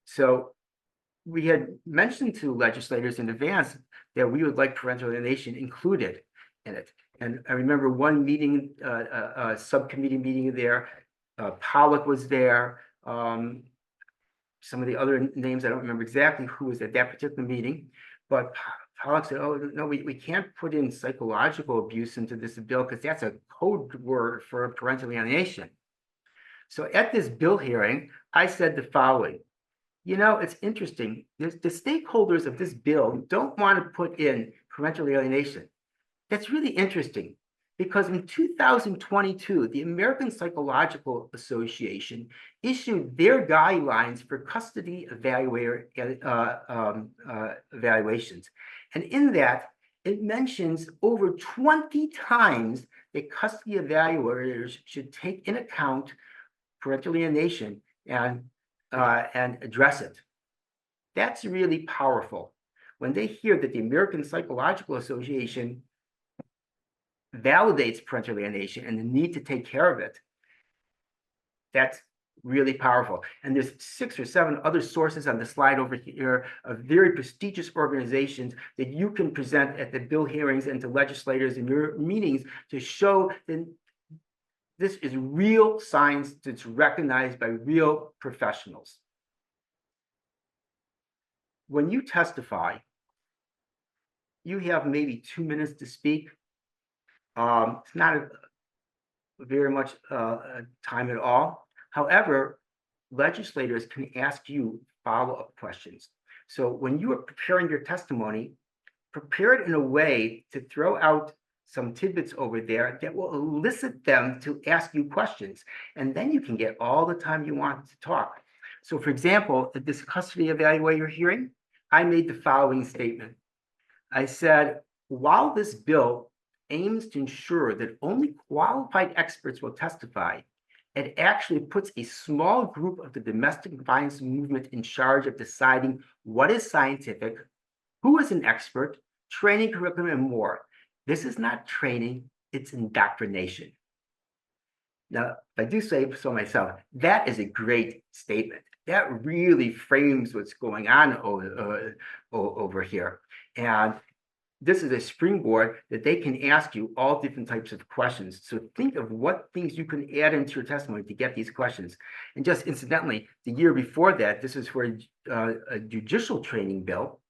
So we had mentioned to legislators in advance that we would like parental alienation included in it. And I remember one meeting, a subcommittee meeting there, Pollock was there. Some of the other names, I don't remember exactly who was at that particular meeting, but Pollock said, oh, no, we can't put in psychological abuse into this bill because that's a code word for parental alienation. So at this bill hearing, I said the following: you know, it's interesting. The stakeholders of this bill don't want to put in parental alienation. That's really interesting because in 2022, the American Psychological Association issued their guidelines for custody evaluations. And in that, it mentions over 20 times that custody evaluators should take in account parental alienation and address it. That's really powerful. When they hear that the American Psychological Association validates parental alienation and the need to take care of it, that's really powerful. And there's 6 or 7 other sources on the slide over here of very prestigious organizations that you can present at the bill hearings and to legislators in your meetings to show that this is real science that's recognized by real professionals. When you testify, you have maybe 2 minutes to speak. It's not very much time at all. However, legislators can ask you follow-up questions. So when you are preparing your testimony, prepare it in a way to throw out some tidbits over there that will elicit them to ask you questions. And then you can get all the time you want to talk. So for example, at this custody evaluator hearing, I made the following statement. I said, while this bill aims to ensure that only qualified experts will testify, it actually puts a small group of the domestic violence movement in charge of deciding what is scientific, who is an expert, training curriculum, and more. This is not training, it's indoctrination. Now, if I do say so myself, that is a great statement. That really frames what's going on over here. And this is a springboard that they can ask you all different types of questions. So think of what things you can add into your testimony to get these questions. And just incidentally, the year before that, this is for a judicial training bill.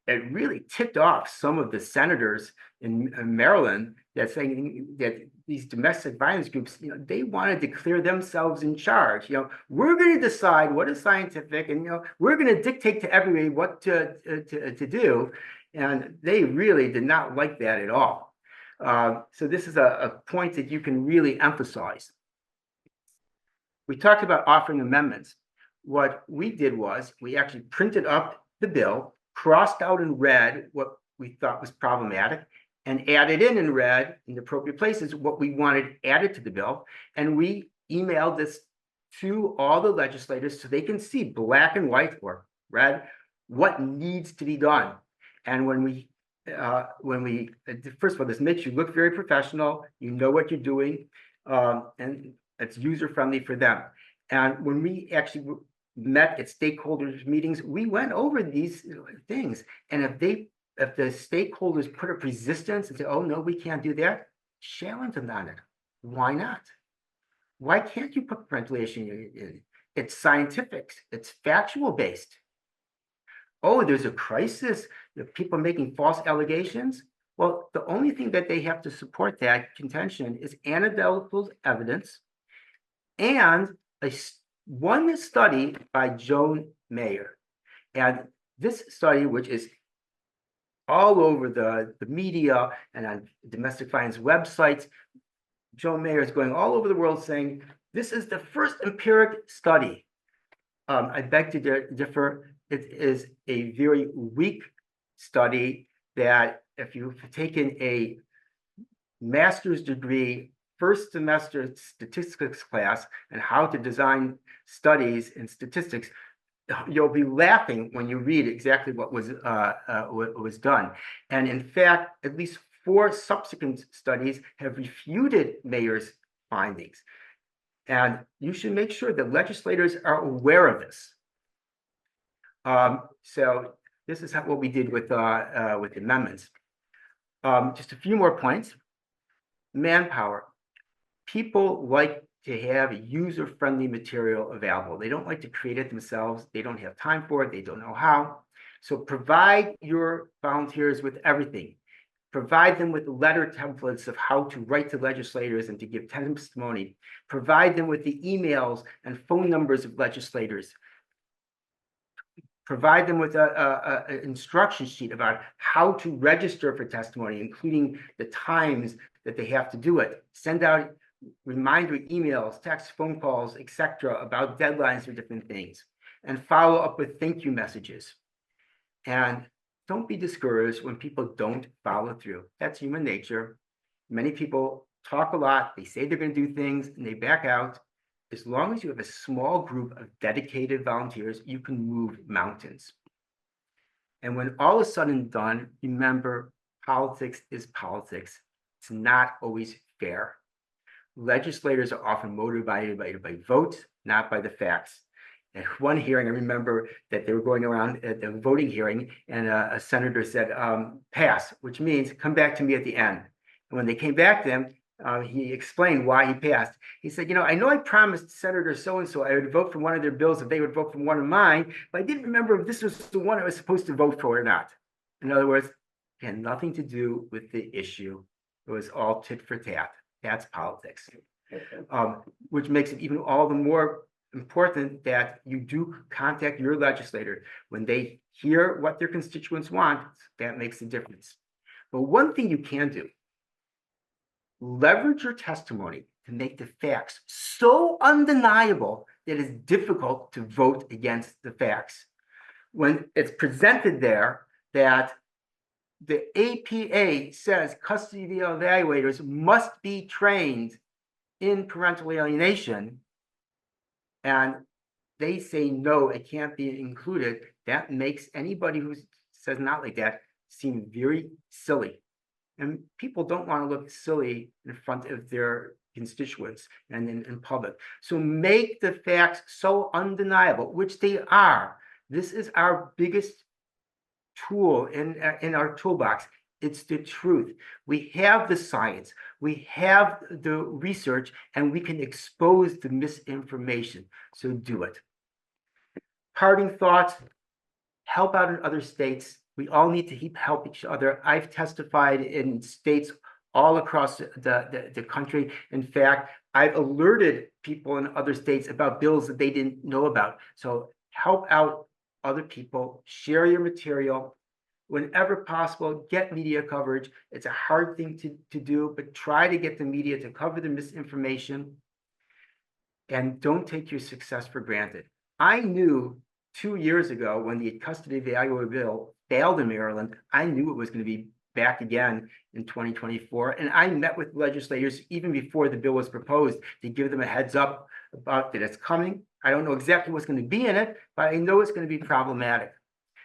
It really ticked off some of the senators in Maryland that saying that these domestic violence groups, you know, they want to declare themselves in charge. You know, we're going to decide what is scientific, and you know, we're going to dictate to everybody what to do. And they really did not like that at all. So this is a point that you can really emphasize. We talked about offering amendments. What we did was we actually printed up the bill, crossed out in red what we thought was problematic, and added in red in the appropriate places what we wanted added to the bill. And we emailed this to all the legislators so they can see black and white or red what needs to be done. And when we first of all, this makes you look very professional, you know what you're doing, and it's user-friendly for them. And when we actually met at stakeholders meetings, we went over these things. And if the stakeholders put up resistance and say, oh no, we can't do that, challenge them on it. Why not? Why can't you put parental alienation in? It's scientific, it's factual based. Oh, there's a crisis, people making false allegations. Well, the only thing that they have to support that contention is anecdotal evidence and one study by Joan Mayer. And this study, which is all over the media and on domestic violence websites, Joan Mayer is going all over the world saying, this is the first empiric study. I beg to differ. It is a very weak study that if you've taken a master's degree, first semester statistics class and how to design studies in statistics, you'll be laughing when you read exactly what was done. And in fact, at least 4 subsequent studies have refuted Mayer's findings. And you should make sure that legislators are aware of this. So this is what we did with amendments. Just a few more points. Manpower. People like to have user-friendly material available. They don't like to create it themselves. They don't have time for it. They don't know how. So provide your volunteers with everything. Provide them with letter templates of how to write to legislators and to give testimony. Provide them with the emails and phone numbers of legislators. Provide them with an instruction sheet about how to register for testimony, including the times that they have to do it. Send out reminder emails, text, phone calls, etc., about deadlines for different things, and follow up with thank you messages. And don't be discouraged when people don't follow through. That's human nature. Many people talk a lot, they say they're going to do things, and they back out. As long as you have a small group of dedicated volunteers, you can move mountains. And when all is said and done, remember, politics is politics. It's not always fair. Legislators are often motivated by votes, not by the facts. At one hearing, I remember that they were going around at the voting hearing, and a senator said, pass, which means come back to me at the end. And when they came back to him, he explained why he passed. He said, I know I promised Senator so-and-so I would vote for one of their bills if they would vote for one of mine, but I didn't remember if this was the one I was supposed to vote for or not. In other words, it had nothing to do with the issue. It was all tit for tat. That's politics, which makes it even all the more important that you do contact your legislator. When they hear what their constituents want, that makes a difference. But one thing you can do, leverage your testimony to make the facts so undeniable that it's difficult to vote against the facts. When it's presented there that the APA says custody evaluators must be trained in parental alienation, and they say, no, it can't be included, that makes anybody who says not like that seem very silly. And people don't want to look silly in front of their constituents and in public. So make the facts so undeniable, which they are. This is our biggest tool in our toolbox. It's the truth. We have the science, we have the research, and we can expose the misinformation. So do it. Parting thoughts, help out in other states. We all need to help each other. I've testified in states all across the country. In fact, I've alerted people in other states about bills that they didn't know about. So help out other people, share your material. Whenever possible, get media coverage. It's a hard thing to do, but try to get the media to cover the misinformation. And don't take your success for granted. I knew 2 years ago when the custody evaluator bill failed in Maryland, I knew it was going to be back again in 2024. And I met with legislators even before the bill was proposed to give them a heads up about that it's coming. I don't know exactly what's going to be in it, but I know it's going to be problematic.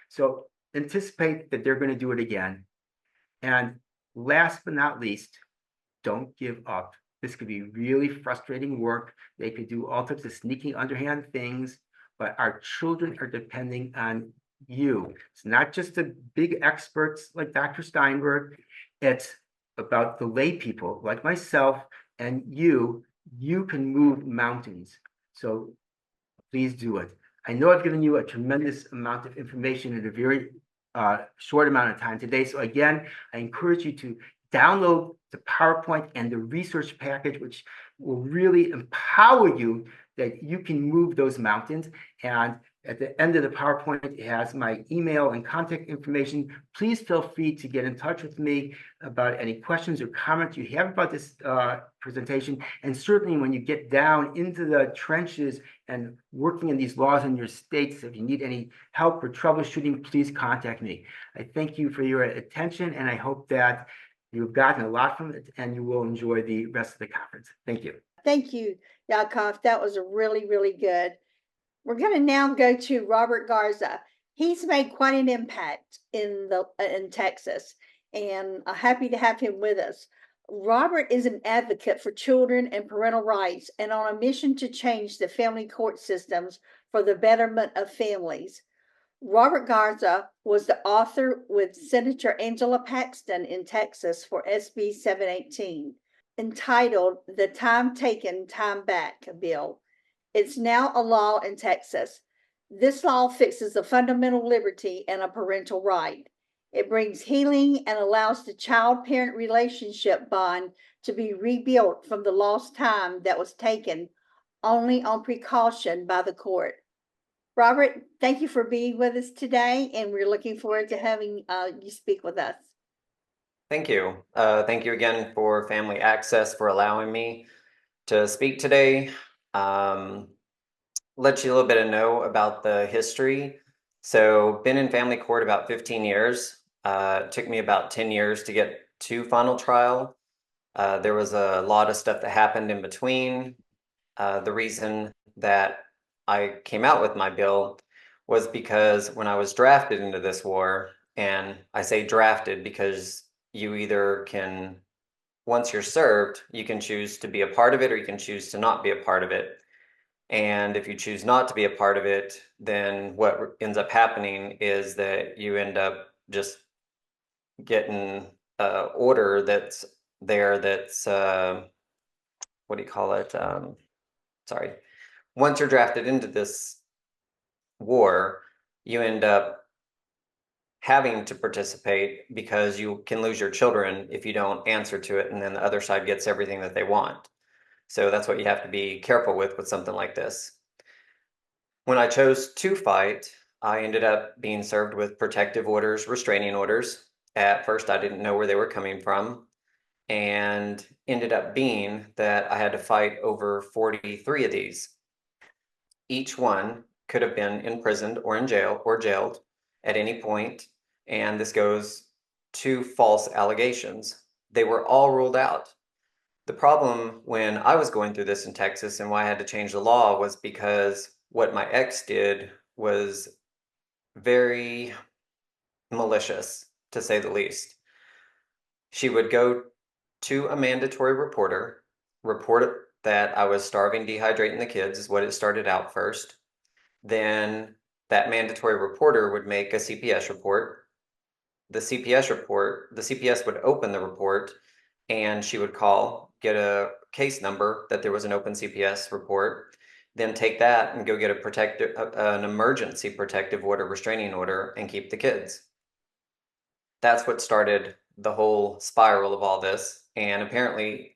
So anticipate that they're going to do it again. And last but not least, don't give up. This could be really frustrating work. They could do all types of sneaky underhand things, but our children are depending on you. It's not just the big experts like Dr. Steinberg. It's about the lay people like myself and you. You can move mountains. So please do it. I know I've given you a tremendous amount of information in a very short amount of time today. So again, I encourage you to download the PowerPoint and the research package, which will really empower you that you can move those mountains. And at the end of the PowerPoint, it has my email and contact information. Please feel free to get in touch with me about any questions or comments you have about this presentation. And certainly when you get down into the trenches and working in these laws in your states, if you need any help or troubleshooting, please contact me. I thank you for your attention, and I hope that you've gotten a lot from it and you will enjoy the rest of the conference. Thank you. Thank you, Yaakov. That was really, really good. We're going to now go to Robert Garza. He's made quite an impact in Texas. and happy to have him with us. Robert is an advocate for children and parental rights and on a mission to change the family court systems for the betterment of families. Robert Garza was the author with Senator Angela Paxton in Texas for SB 718, entitled the Time Taken, Time Back bill. It's now a law in Texas. This law fixes a fundamental liberty and a parental right. It brings healing and allows the child-parent relationship bond to be rebuilt from the lost time that was taken only on precaution by the court. Robert, thank you for being with us today, and we're looking forward to having you speak with us. Thank you. Thank you again for Family Access for allowing me to speak today. Let you a little bit of know about the history. So been in family court about 15 years. It took me about 10 years to get to final trial. There was a lot of stuff that happened in between. The reason that I came out with my bill was because when I was drafted into this war, and I say drafted because you either can, once you're served, you can choose to be a part of it or you can choose to not be a part of it. And if you choose not to be a part of it, then what ends up happening is that you end up just getting an order that's there that's, what do you call it? Sorry. Once you're drafted into this war, you end up having to participate because you can lose your children if you don't answer to it, and then the other side gets everything that they want. So that's what you have to be careful with something like this. When I chose to fight, I ended up being served with protective orders, restraining orders. At first, I didn't know where they were coming from, and ended up being that I had to fight over 43 of these. Each one could have been imprisoned or in jail or jailed at any point, and this goes to false allegations. They were all ruled out. The problem when I was going through this in Texas and why I had to change the law was because what my ex did was very malicious, to say the least. She would go to a mandatory reporter, report that I was starving, dehydrating the kids, is what it started out first. Then that mandatory reporter would make a CPS report. The CPS would open the report, and she would call, get a case number that there was an open CPS report, then take that and go get an emergency protective order, restraining order, and keep the kids. That's what started the whole spiral of all this. And apparently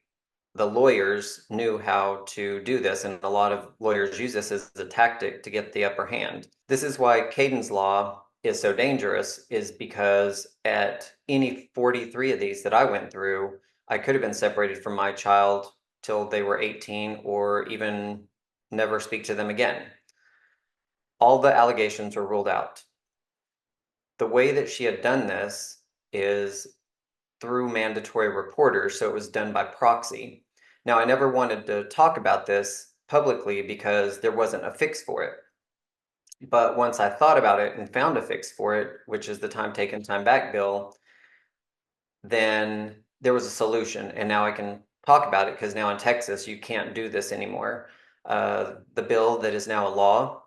the lawyers knew how to do this, and a lot of lawyers use this as a tactic to get the upper hand. This is why Kayden's law is so dangerous, is because at any 43 of these that I went through, I could have been separated from my child till they were 18 or even never speak to them again. All the allegations were ruled out. The way that she had done this is through mandatory reporters, so it was done by proxy. Now, I never wanted to talk about this publicly because there wasn't a fix for it. But once I thought about it and found a fix for it, which is the Time Taken, Time Back bill, then there was a solution. And now I can talk about it because now in Texas, you can't do this anymore. The bill that is now a law,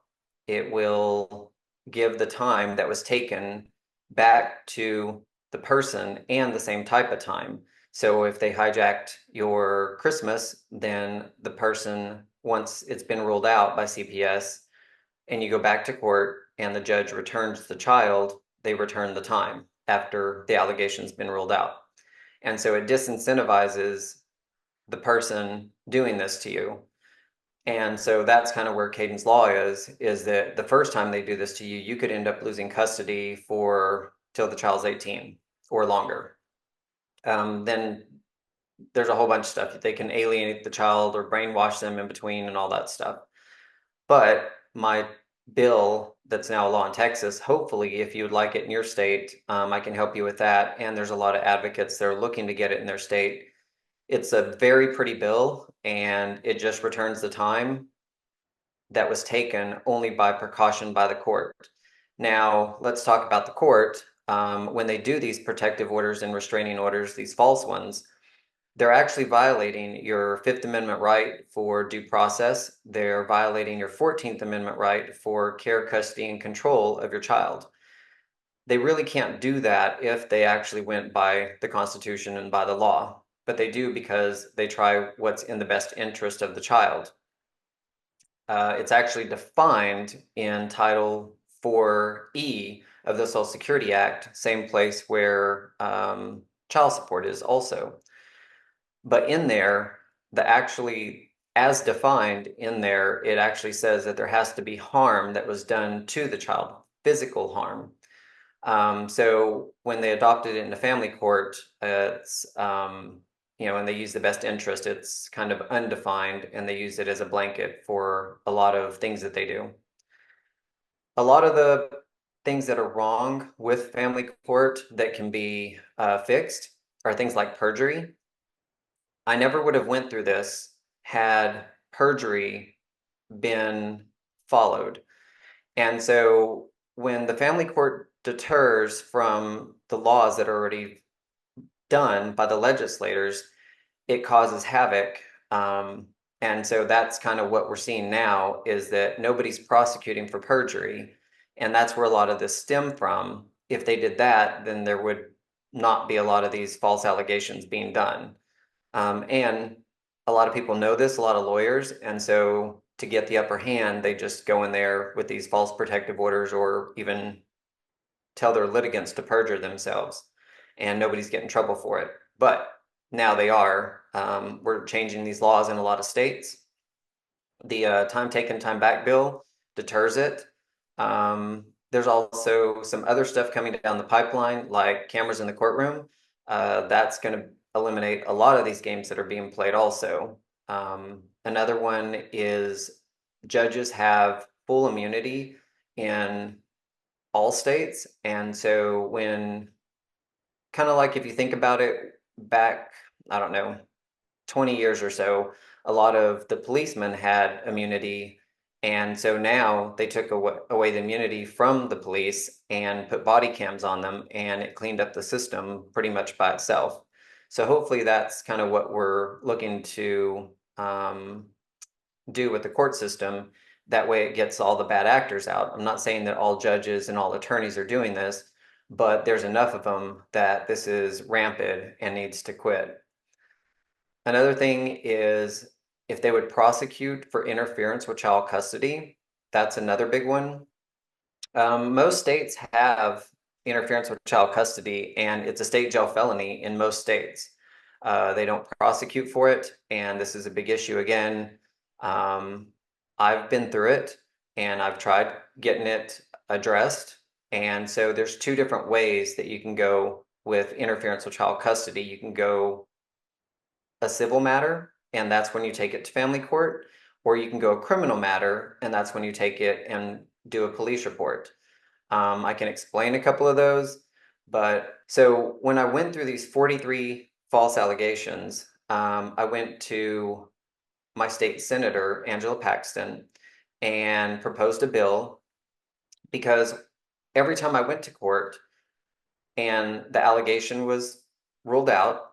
it will give the time that was taken back to the person and the same type of time. So if they hijacked your Christmas, then the person, once it's been ruled out by CPS and you go back to court and the judge returns the child, they return the time after the allegation's been ruled out. And so it disincentivizes the person doing this to you. And so that's kind of where Kayden's law is that the first time they do this to you, you could end up losing custody for till the child's 18 or longer. Then there's a whole bunch of stuff. They can alienate the child or brainwash them in between and all that stuff. But my bill that's now a law in Texas, hopefully, if you would like it in your state, I can help you with that. And there's a lot of advocates that are looking to get it in their state. It's a very pretty bill, and it just returns the time that was taken only by precaution by the court. Now, let's talk about the court. when they do these protective orders and restraining orders, these false ones, they're actually violating your Fifth Amendment right for due process. They're violating your 14th Amendment right for care, custody, and control of your child. They really can't do that if they actually went by the Constitution and by the law, but they do because they try what's in the best interest of the child. It's actually defined in Title 4E of the Social Security Act, same place where child support is also. But in there, as defined in there, it actually says that there has to be harm that was done to the child, physical harm. So when they adopted it into family court, it's, and they use the best interest, it's kind of undefined, and they use it as a blanket for a lot of things that they do. A lot of the things that are wrong with family court that can be fixed are things like perjury. I never would have went through this had perjury been followed. And so when the family court deters from the laws that are already done by the legislators, it causes havoc. And so that's kind of what we're seeing now, is that nobody's prosecuting for perjury. And that's where a lot of this stem from. If they did that, then there would not be a lot of these false allegations being done. And a lot of people know this, a lot of lawyers. And so to get the upper hand, they just go in there with these false protective orders, or even tell their litigants to perjure themselves, and nobody's getting in trouble for it. But now they are. We're changing these laws in a lot of states. The time taken, time back bill deters it. There's also some other stuff coming down the pipeline, like cameras in the courtroom. That's going to eliminate a lot of these games that are being played also. Another one is judges have full immunity in all states. And so when, kind of like if you think about it back, I don't know, 20 years or so, a lot of the policemen had immunity. And so now they took away the immunity from the police and put body cams on them, and it cleaned up the system pretty much by itself. So hopefully that's kind of what we're looking to do with the court system. That way it gets all the bad actors out. I'm not saying that all judges and all attorneys are doing this, but there's enough of them that this is rampant and needs to quit. Another thing is if they would prosecute for interference with child custody, that's another big one. Most states have interference with child custody, and it's a state jail felony in most states. They don't prosecute for it, and this is a big issue again. I've been through it, and I've tried getting it addressed. And so there's two different ways that you can go with interference with child custody. You can go a civil matter, and that's when you take it to family court, or you can go a criminal matter, and that's when you take it and do a police report. I can explain a couple of those, but so when I went through these 43 false allegations, I went to my state senator, Angela Paxton, and proposed a bill, because every time I went to court and the allegation was ruled out,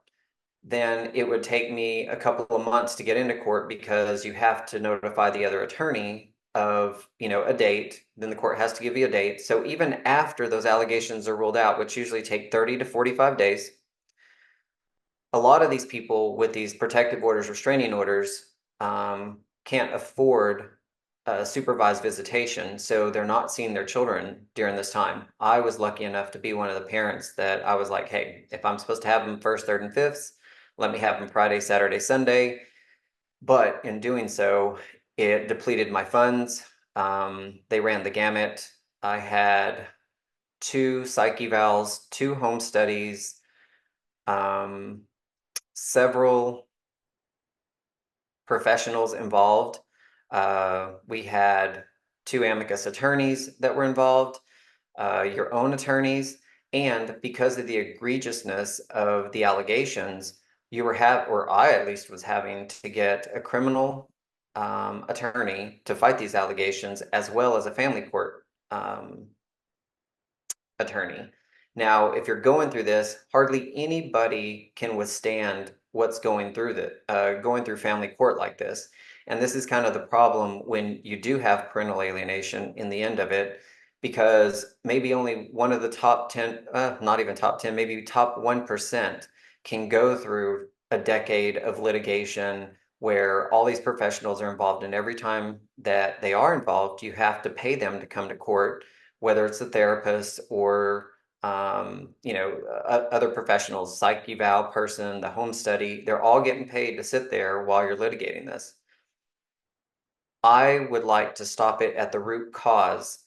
then it would take me a couple of months to get into court, because you have to notify the other attorney of, a date. Then the court has to give you a date. So even after those allegations are ruled out, which usually take 30 to 45 days, a lot of these people with these protective orders, restraining orders, can't afford supervised visitation. So they're not seeing their children during this time. I was lucky enough to be one of the parents that I was like, hey, if I'm supposed to have them first, third, and fifths, let me have them Friday, Saturday, Sunday. But in doing so, it depleted my funds. They ran the gamut. I had 2 psych evals, 2 home studies, several professionals involved. We had 2 amicus attorneys that were involved, your own attorneys, and because of the egregiousness of the allegations, or I at least was having to get a criminal attorney to fight these allegations, as well as a family court attorney. Now, if you're going through this, hardly anybody can withstand what's going through going through family court like this. And this is kind of the problem when you do have parental alienation in the end of it, because maybe only one of the top 10, not even top 10, maybe top 1% can go through a decade of litigation where all these professionals are involved. And every time that they are involved, you have to pay them to come to court, whether it's a therapist or other professionals, psych eval person, the home study, they're all getting paid to sit there while you're litigating this. I would like to stop it at the root cause.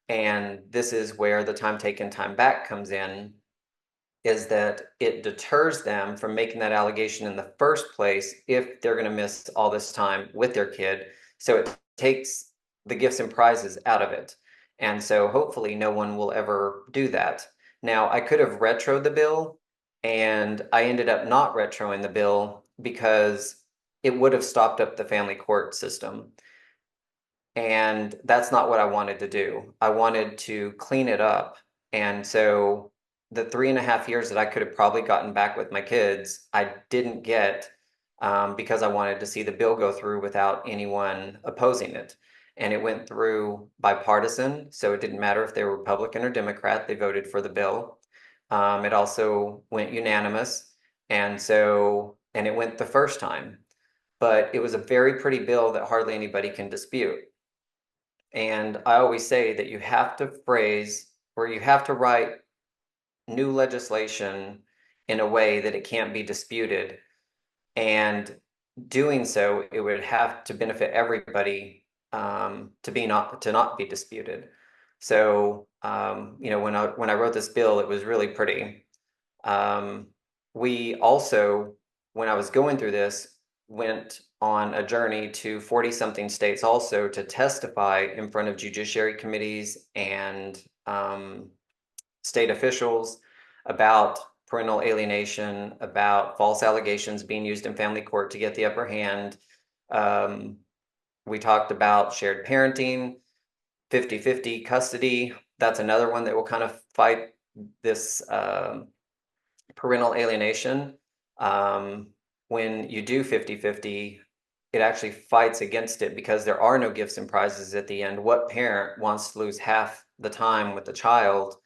And this is where the time taken, time back comes in, is that it deters them from making that allegation in the first place if they're going to miss all this time with their kid. So it takes the gifts and prizes out of it. And so hopefully no one will ever do that. Now, I could have retroed the bill, and I ended up not retroing the bill because it would have stopped up the family court system. And that's not what I wanted to do. I wanted to clean it up. And so the 3.5 years that I could have probably gotten back with my kids, I didn't get because I wanted to see the bill go through without anyone opposing it. And it went through bipartisan, so it didn't matter if they were Republican or Democrat, they voted for the bill. It also went unanimous, and it went the first time. But it was a very pretty bill that hardly anybody can dispute. And I always say that you have to write new legislation in a way that it can't be disputed. And doing so, it would have to benefit everybody to not be disputed. So when I wrote this bill, it was really pretty. We also, when I was going through this, went on a journey to 40-something states also to testify in front of judiciary committees and state officials about parental alienation, about false allegations being used in family court to get the upper hand. We talked about shared parenting, 50-50 custody. That's another one that will kind of fight this parental alienation. When you do 50-50, it actually fights against it because there are no gifts and prizes at the end. What parent wants to lose half the time with the child,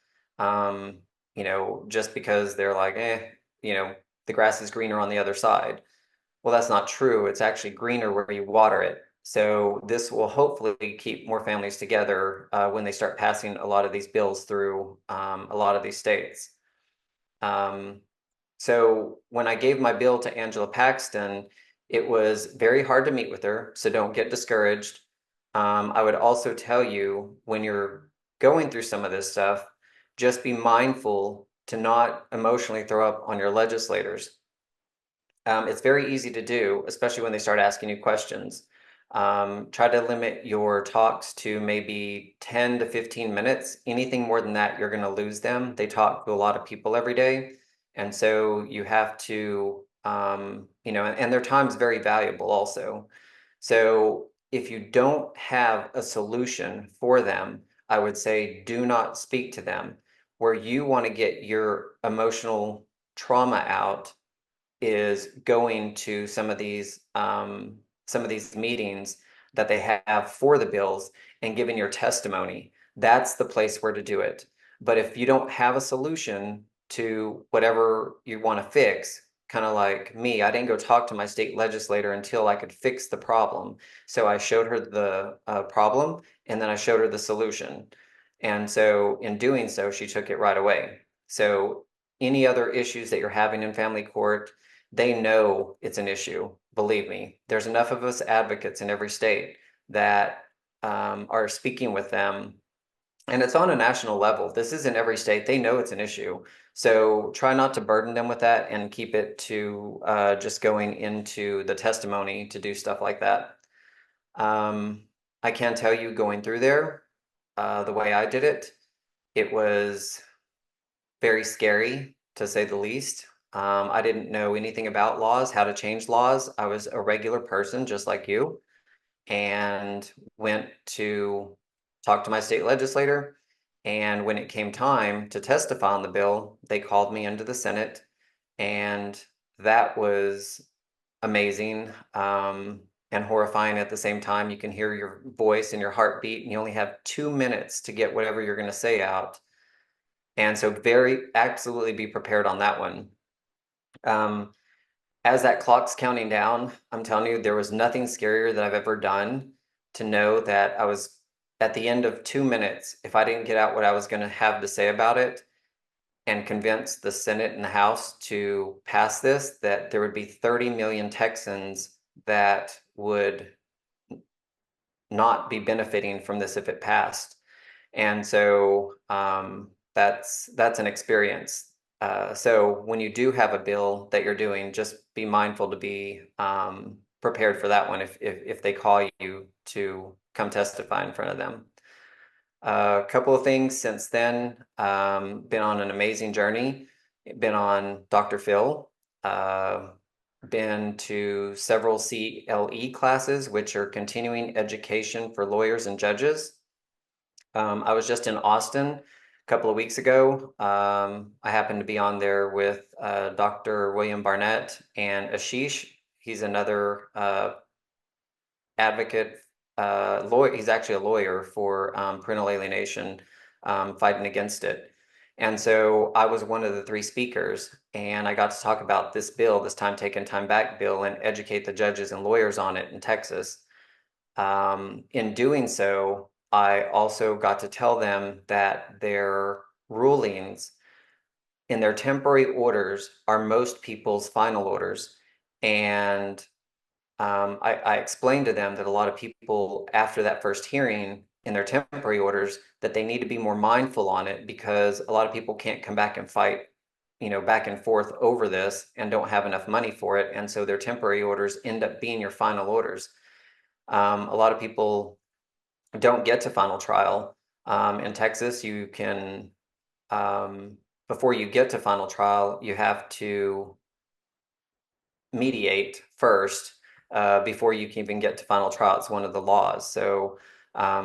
just because they're like, the grass is greener on the other side? Well, that's not true. It's actually greener where you water it. So this will hopefully keep more families together when they start passing a lot of these bills through a lot of these states. So when I gave my bill to Angela Paxton, it was very hard to meet with her, so don't get discouraged. I would also tell you, when you're going through some of this stuff, just be mindful to not emotionally throw up on your legislators. It's very easy to do, especially when they start asking you questions. Try to limit your talks to maybe 10 to 15 minutes. Anything more than that, you're going to lose them. They talk to a lot of people every day. And so you have to, and their time is very valuable also. So if you don't have a solution for them, I would say do not speak to them. Where you want to get your emotional trauma out is going to some of these meetings that they have for the bills and giving your testimony. That's the place where to do it. But if you don't have a solution to whatever you want to fix, kind of like me, I didn't go talk to my state legislator until I could fix the problem. So I showed her the problem, and then I showed her the solution. And so in doing so, she took it right away. So any other issues that you're having in family court, they know it's an issue. Believe me, there's enough of us advocates in every state that are speaking with them. And it's on a national level. This is in every state. They know it's an issue. So try not to burden them with that and keep it to just going into the testimony to do stuff like that. I can tell you, going through there, the way I did it, it was very scary, to say the least. I didn't know anything about laws, how to change laws. I was a regular person just like you, and went to talk to my state legislator. And when it came time to testify on the bill, they called me into the Senate, and that was amazing, and horrifying at the same time. You can hear your voice and your heartbeat, and you only have 2 minutes to get whatever you're going to say out. And so absolutely be prepared on that one. As that clock's counting down, I'm telling you, there was nothing scarier that I've ever done to know that I was at the end of 2 minutes. If I didn't get out what I was going to have to say about it and convince the Senate and the House to pass this, that there would be 30 million Texans that would not be benefiting from this if it passed. And so that's an experience. So when you do have a bill that you're doing, just be mindful to be prepared for that one if they call you to come testify in front of them. A couple of things since then, been on an amazing journey, been on Dr. Phil, been to several CLE classes, which are continuing education for lawyers and judges. I was just in Austin a couple of weeks ago. I happened to be on there with Dr. William Barnett and Ashish. He's another advocate, lawyer. He's actually a lawyer for parental alienation, fighting against it. And so I was one of the 3 speakers, and I got to talk about this bill, this Time Taken, Time Back bill, and educate the judges and lawyers on it in Texas. In doing so, I also got to tell them that their rulings in their temporary orders are most people's final orders. And I explained to them that a lot of people after that first hearing in their temporary orders, that they need to be more mindful on it, because a lot of people can't come back and fight, back and forth over this and don't have enough money for it. And so their temporary orders end up being your final orders. A lot of people don't get to final trial. In Texas, you can, before you get to final trial, you have to mediate first before you can even get to final trial. It's one of the laws. So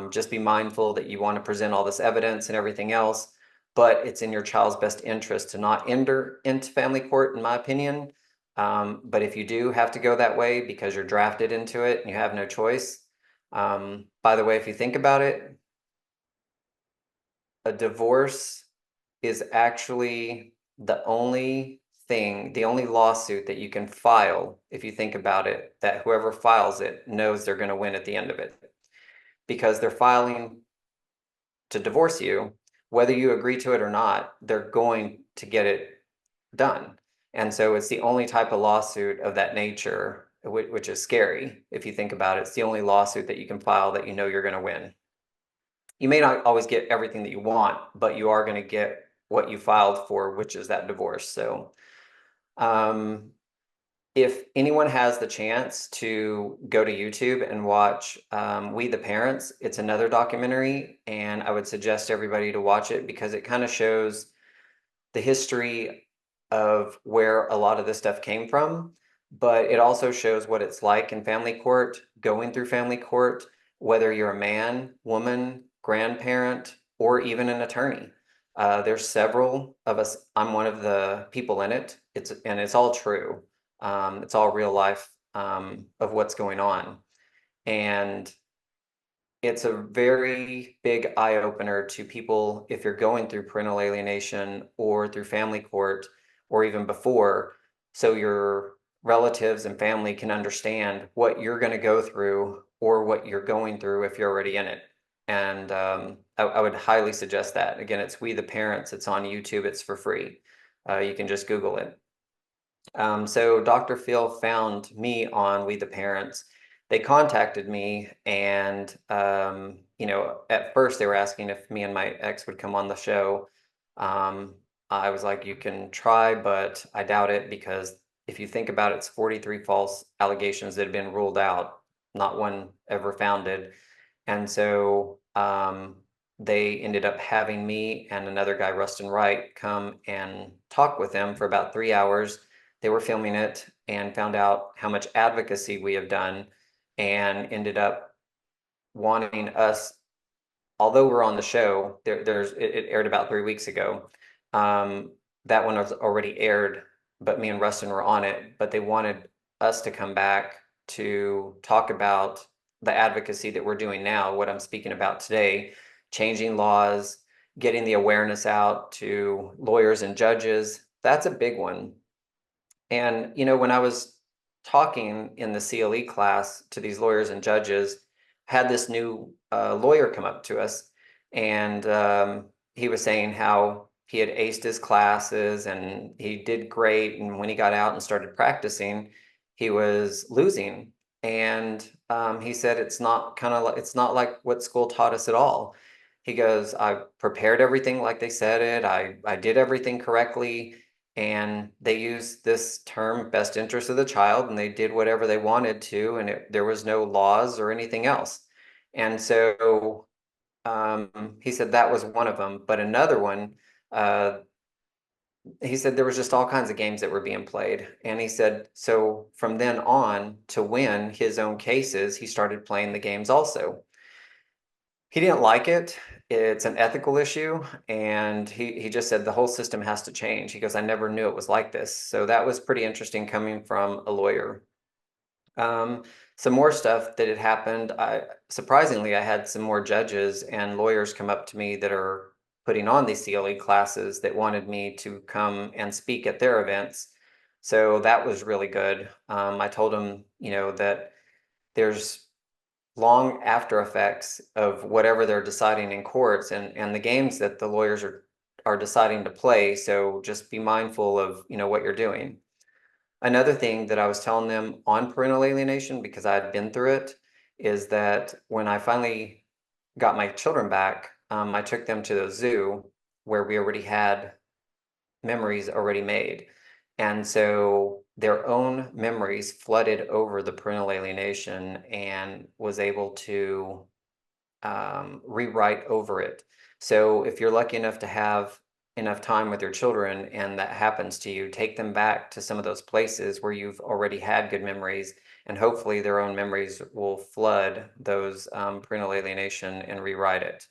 just be mindful that you want to present all this evidence and everything else, but it's in your child's best interest to not enter into family court, in my opinion. But if you do have to go that way because you're drafted into it and you have no choice, by the way, if you think about it, a divorce is actually the only lawsuit that you can file, if you think about it, that whoever files it knows they're going to win at the end of it, because they're filing to divorce you. Whether you agree to it or not, they're going to get it done. And so it's the only type of lawsuit of that nature, which is scary. If you think about it, it's the only lawsuit that you can file that you know you're going to win. You may not always get everything that you want, but you are going to get what you filed for, which is that divorce. So if anyone has the chance to go to YouTube and watch We the Parents, it's another documentary, and I would suggest everybody to watch it because it kind of shows the history of where a lot of this stuff came from, but it also shows what it's like in family court, going through family court, whether you're a man, woman, grandparent, or even an attorney. There's several of us. I'm one of the people in it. It's all true. It's all real life of what's going on. And it's a very big eye opener to people if you're going through parental alienation or through family court or even before, so your relatives and family can understand what you're going to go through or what you're going through if you're already in it. And I would highly suggest that. Again, it's We the Parents. It's on YouTube. It's for free. You can just Google it. So Dr. Phil found me on We the Parents. They contacted me, and at first they were asking if me and my ex would come on the show. I was like, you can try, but I doubt it, because if you think about it, it's 43 false allegations that have been ruled out, not one ever founded. And so they ended up having me and another guy, Rustin Wright, come and talk with them for about 3 hours. They were filming it and found out how much advocacy we have done, and ended up wanting us although we're on the show, it aired about 3 weeks ago. That one was already aired, but me and Rustin were on it, but they wanted us to come back to talk about the advocacy that we're doing now, what I'm speaking about today, changing laws, getting the awareness out to lawyers and judges. That's a big one. And, when I was talking in the CLE class to these lawyers and judges, had this new lawyer come up to us, and he was saying how he had aced his classes and he did great. And when he got out and started practicing, he was losing. And he said it's not like what school taught us at all. He goes, I prepared everything like they said it. I did everything correctly. And they used this term, best interest of the child, and they did whatever they wanted to, and there was no laws or anything else. And so he said that was one of them. But another one, he said there was just all kinds of games that were being played. And he said, so from then on, to win his own cases, he started playing the games also. He didn't like it. It's an ethical issue. And he just said the whole system has to change. He goes, I never knew it was like this. So that was pretty interesting coming from a lawyer. Some more stuff that had happened. Surprisingly, I had some more judges and lawyers come up to me that are putting on these CLE classes that wanted me to come and speak at their events. So that was really good. I told them, that there's long after effects of whatever they're deciding in courts and the games that the lawyers are deciding to play. So just be mindful of, what you're doing. Another thing that I was telling them on parental alienation, because I had been through it, is that when I finally got my children back, I took them to the zoo where we already had memories already made. And so their own memories flooded over the parental alienation and was able to rewrite over it. So if you're lucky enough to have enough time with your children and that happens to you, take them back to some of those places where you've already had good memories, and hopefully their own memories will flood those parental alienation and rewrite it.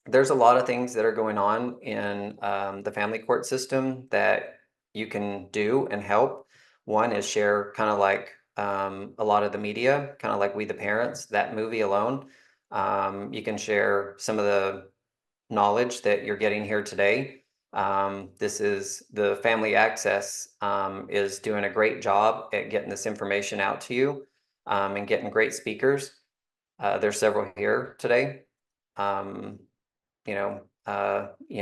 There's a lot of things that are going on in the family court system that you can do and help. One is share kind of like a lot of the media, kind of like We the Parents, that movie alone. You can share some of the knowledge that you're getting here today. This is the Family Access is doing a great job at getting this information out to you and getting great speakers. There's several here today.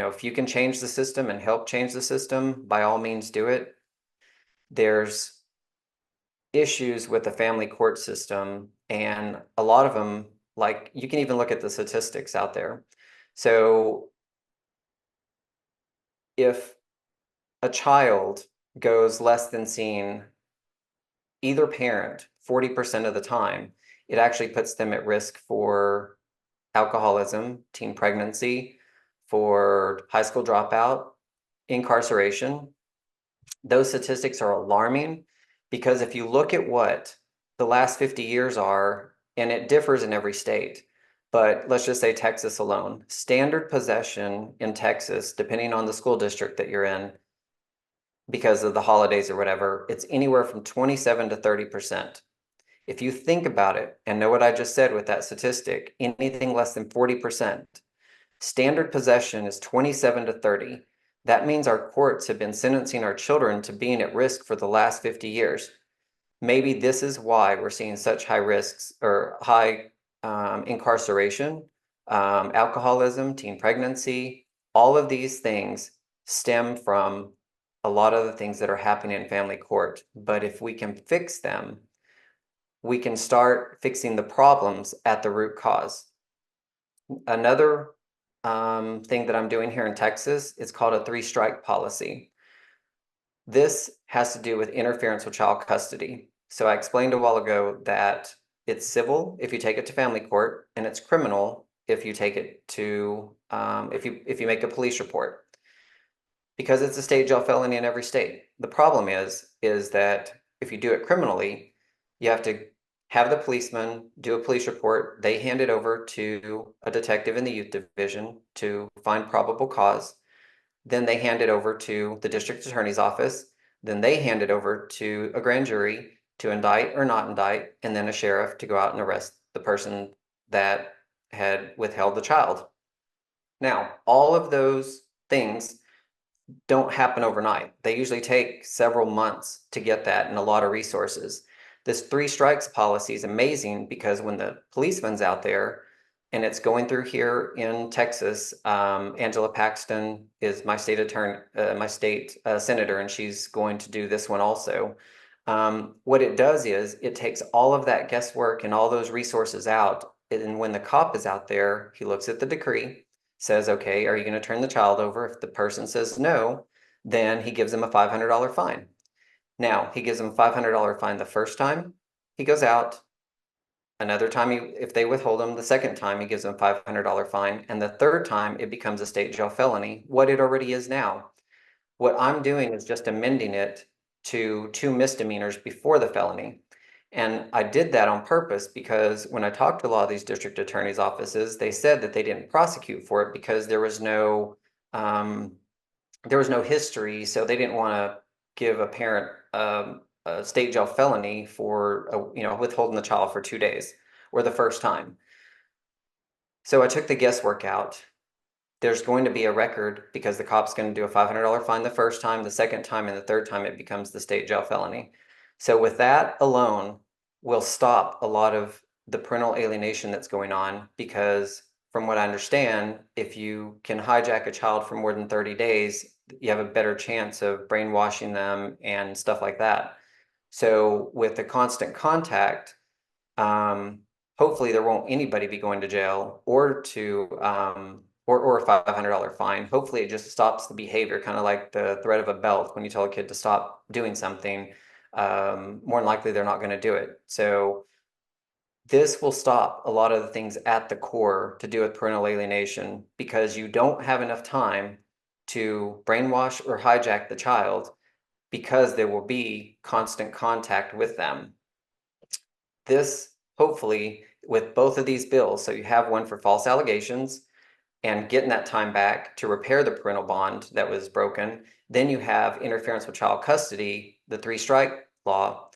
If you can change the system and help change the system, by all means do it. There's issues with the family court system, and a lot of them, like you can even look at the statistics out there. So if a child goes less than seeing either parent 40% of the time, it actually puts them at risk for alcoholism, teen pregnancy, for high school dropout, incarceration. Those statistics are alarming because if you look at what the last 50 years are, and it differs in every state, but let's just say Texas alone, standard possession in Texas, depending on the school district that you're in, because of the holidays or whatever, it's anywhere from 27 to 30%. If you think about it and know what I just said with that statistic, anything less than 40%, standard possession is 27 to 30. That means our courts have been sentencing our children to being at risk for the last 50 years. Maybe this is why we're seeing such high risks or high incarceration, alcoholism, teen pregnancy. All of these things stem from a lot of the things that are happening in family court. But if we can fix them, we can start fixing the problems at the root cause. Another thing that I'm doing here in Texas is called a 3-strike policy. This has to do with interference with child custody. So I explained a while ago that it's civil if you take it to family court, and it's criminal if you take it to if you make a police report, because it's a state jail felony in every state. The problem is that if you do it criminally, you have to have the policeman do a police report. They hand it over to a detective in the youth division to find probable cause. Then they hand it over to the district attorney's office. Then they hand it over to a grand jury to indict or not indict, and then a sheriff to go out and arrest the person that had withheld the child. Now, all of those things don't happen overnight. They usually take several months to get that and a lot of resources. This 3 strikes policy is amazing because when the policeman's out there and it's going through here in Texas, Angela Paxton is my state attorney, my state senator, and she's going to do this one also. What it does is it takes all of that guesswork and all those resources out. And when the cop is out there, he looks at the decree, says, okay, are you going to turn the child over? If the person says no, then he gives them a $500 fine. Now, he gives them a $500 fine the first time he goes out. Another time, if they withhold him, the second time he gives them a $500 fine. And the third time, it becomes a state jail felony, what it already is now. What I'm doing is just amending it to 2 misdemeanors before the felony. And I did that on purpose because when I talked to a lot of these district attorneys' offices, they said that they didn't prosecute for it because there was no history. So they didn't want to give a parent a state jail felony for withholding the child for 2 days or the first time. So I took the guesswork out. There's going to be a record because the cop's going to do a $500 fine the first time, the second time, and the third time it becomes the state jail felony. So with that alone, we'll stop a lot of the parental alienation that's going on because from what I understand, if you can hijack a child for more than 30 days, you have a better chance of brainwashing them and stuff like that. So with the constant contact, hopefully there won't anybody be going to jail or to or a $500 fine. Hopefully it just stops the behavior, kind of like the threat of a belt. When you tell a kid to stop doing something, more than likely they're not going to do it. So this will stop a lot of the things at the core to do with parental alienation because you don't have enough time to brainwash or hijack the child because there will be constant contact with them. This, hopefully, with both of these bills, so you have one for false allegations and getting that time back to repair the parental bond that was broken. Then you have interference with child custody, the 3-strike law,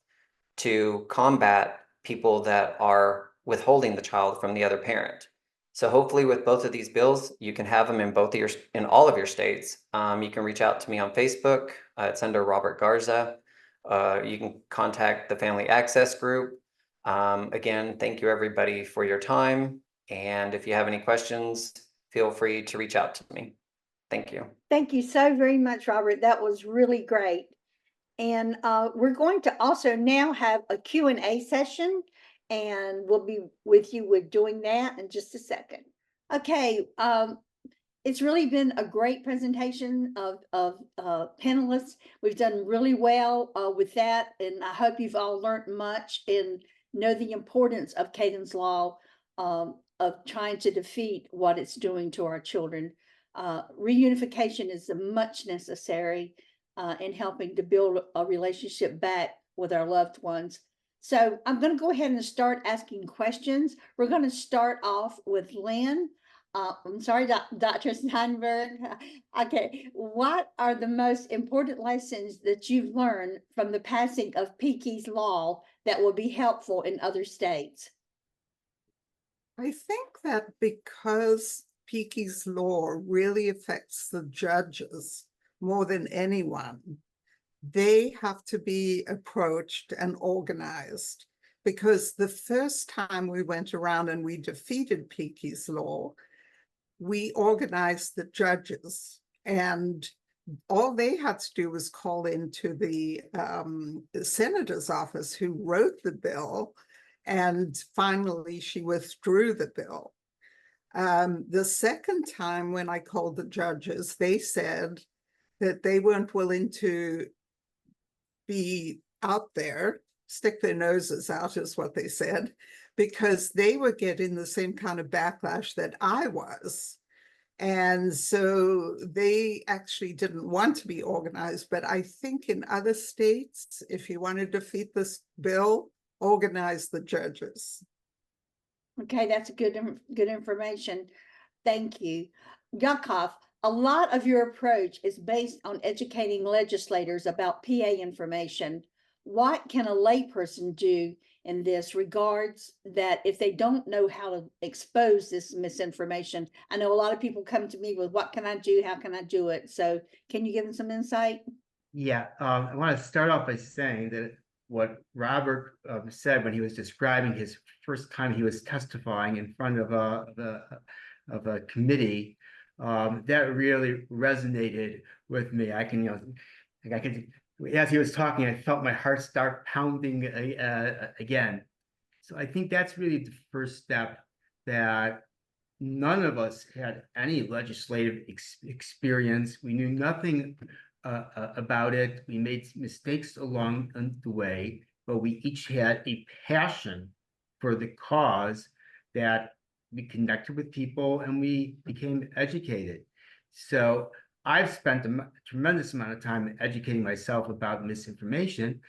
to combat people that are withholding the child from the other parent. So hopefully with both of these bills, you can have them in all of your states. You can reach out to me on Facebook. It's under Robert Garza. You can contact the Family Access Group. Again, thank you everybody for your time. And if you have any questions, feel free to reach out to me. Thank you. Thank you so very much, Robert. That was really great. And we're going to also now have a Q&A session, and we'll be with you with doing that in just a second. Okay, it's really been a great presentation of panelists. We've done really well with that, and I hope you've all learned much and know the importance of Kayden's law of trying to defeat what it's doing to our children. Reunification is much necessary in helping to build a relationship back with our loved ones. So I'm going to go ahead and start asking questions. We're going to start off with Lynn. I'm sorry, Dr. Steinberg. Okay, what are the most important lessons that you've learned from the passing of Piqui's law that will be helpful in other states? I think that because Piqui's law really affects the judges more than anyone, they have to be approached and organized. Because the first time we went around and we defeated Piqui's law, we organized the judges, and all they had to do was call into the senator's office who wrote the bill, and finally she withdrew the bill. The second time when I called the judges, they said that they weren't willing to be out there, stick their noses out is what they said, because they were getting the same kind of backlash that I was. And so they actually didn't want to be organized. But I think in other states, if you want to defeat this bill, organize the judges. Okay, that's good information. Thank you. Yaakov, a lot of your approach is based on educating legislators about PA information. What can a layperson do in this regards that if they don't know how to expose this misinformation? I know a lot of people come to me with, what can I do? How can I do it? So can you give them some insight? Yeah, I want to start off by saying that what Robert said when he was describing his first time he was testifying in front of a committee, that really resonated with me. I can, like I could, as he was talking, I felt my heart start pounding again. So I think that's really the first step, that none of us had any legislative experience. We knew nothing about it. We made mistakes along the way, but we each had a passion for the cause, that we connected with people and we became educated. So I've spent a tremendous amount of time educating myself about misinformation.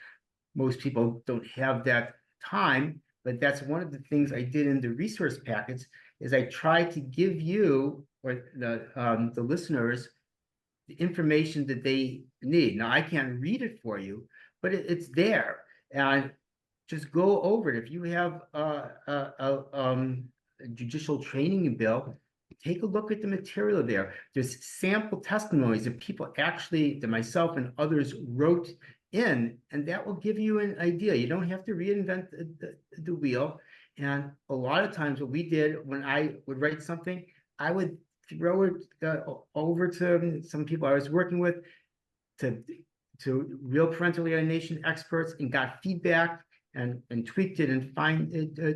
Most people don't have that time, but that's one of the things I did in the resource packets, is I tried to give you, or the listeners, the information that they need. Now, I can't read it for you, but it's there. And just go over it. If you have a judicial training bill, take a look at the material there. There's sample testimonies that people actually, that myself and others wrote in, and that will give you an idea. You don't have to reinvent the wheel. And a lot of times what we did, when I would write something, I would throw it over to some people I was working with, to real parental alienation experts, and got feedback and tweaked it and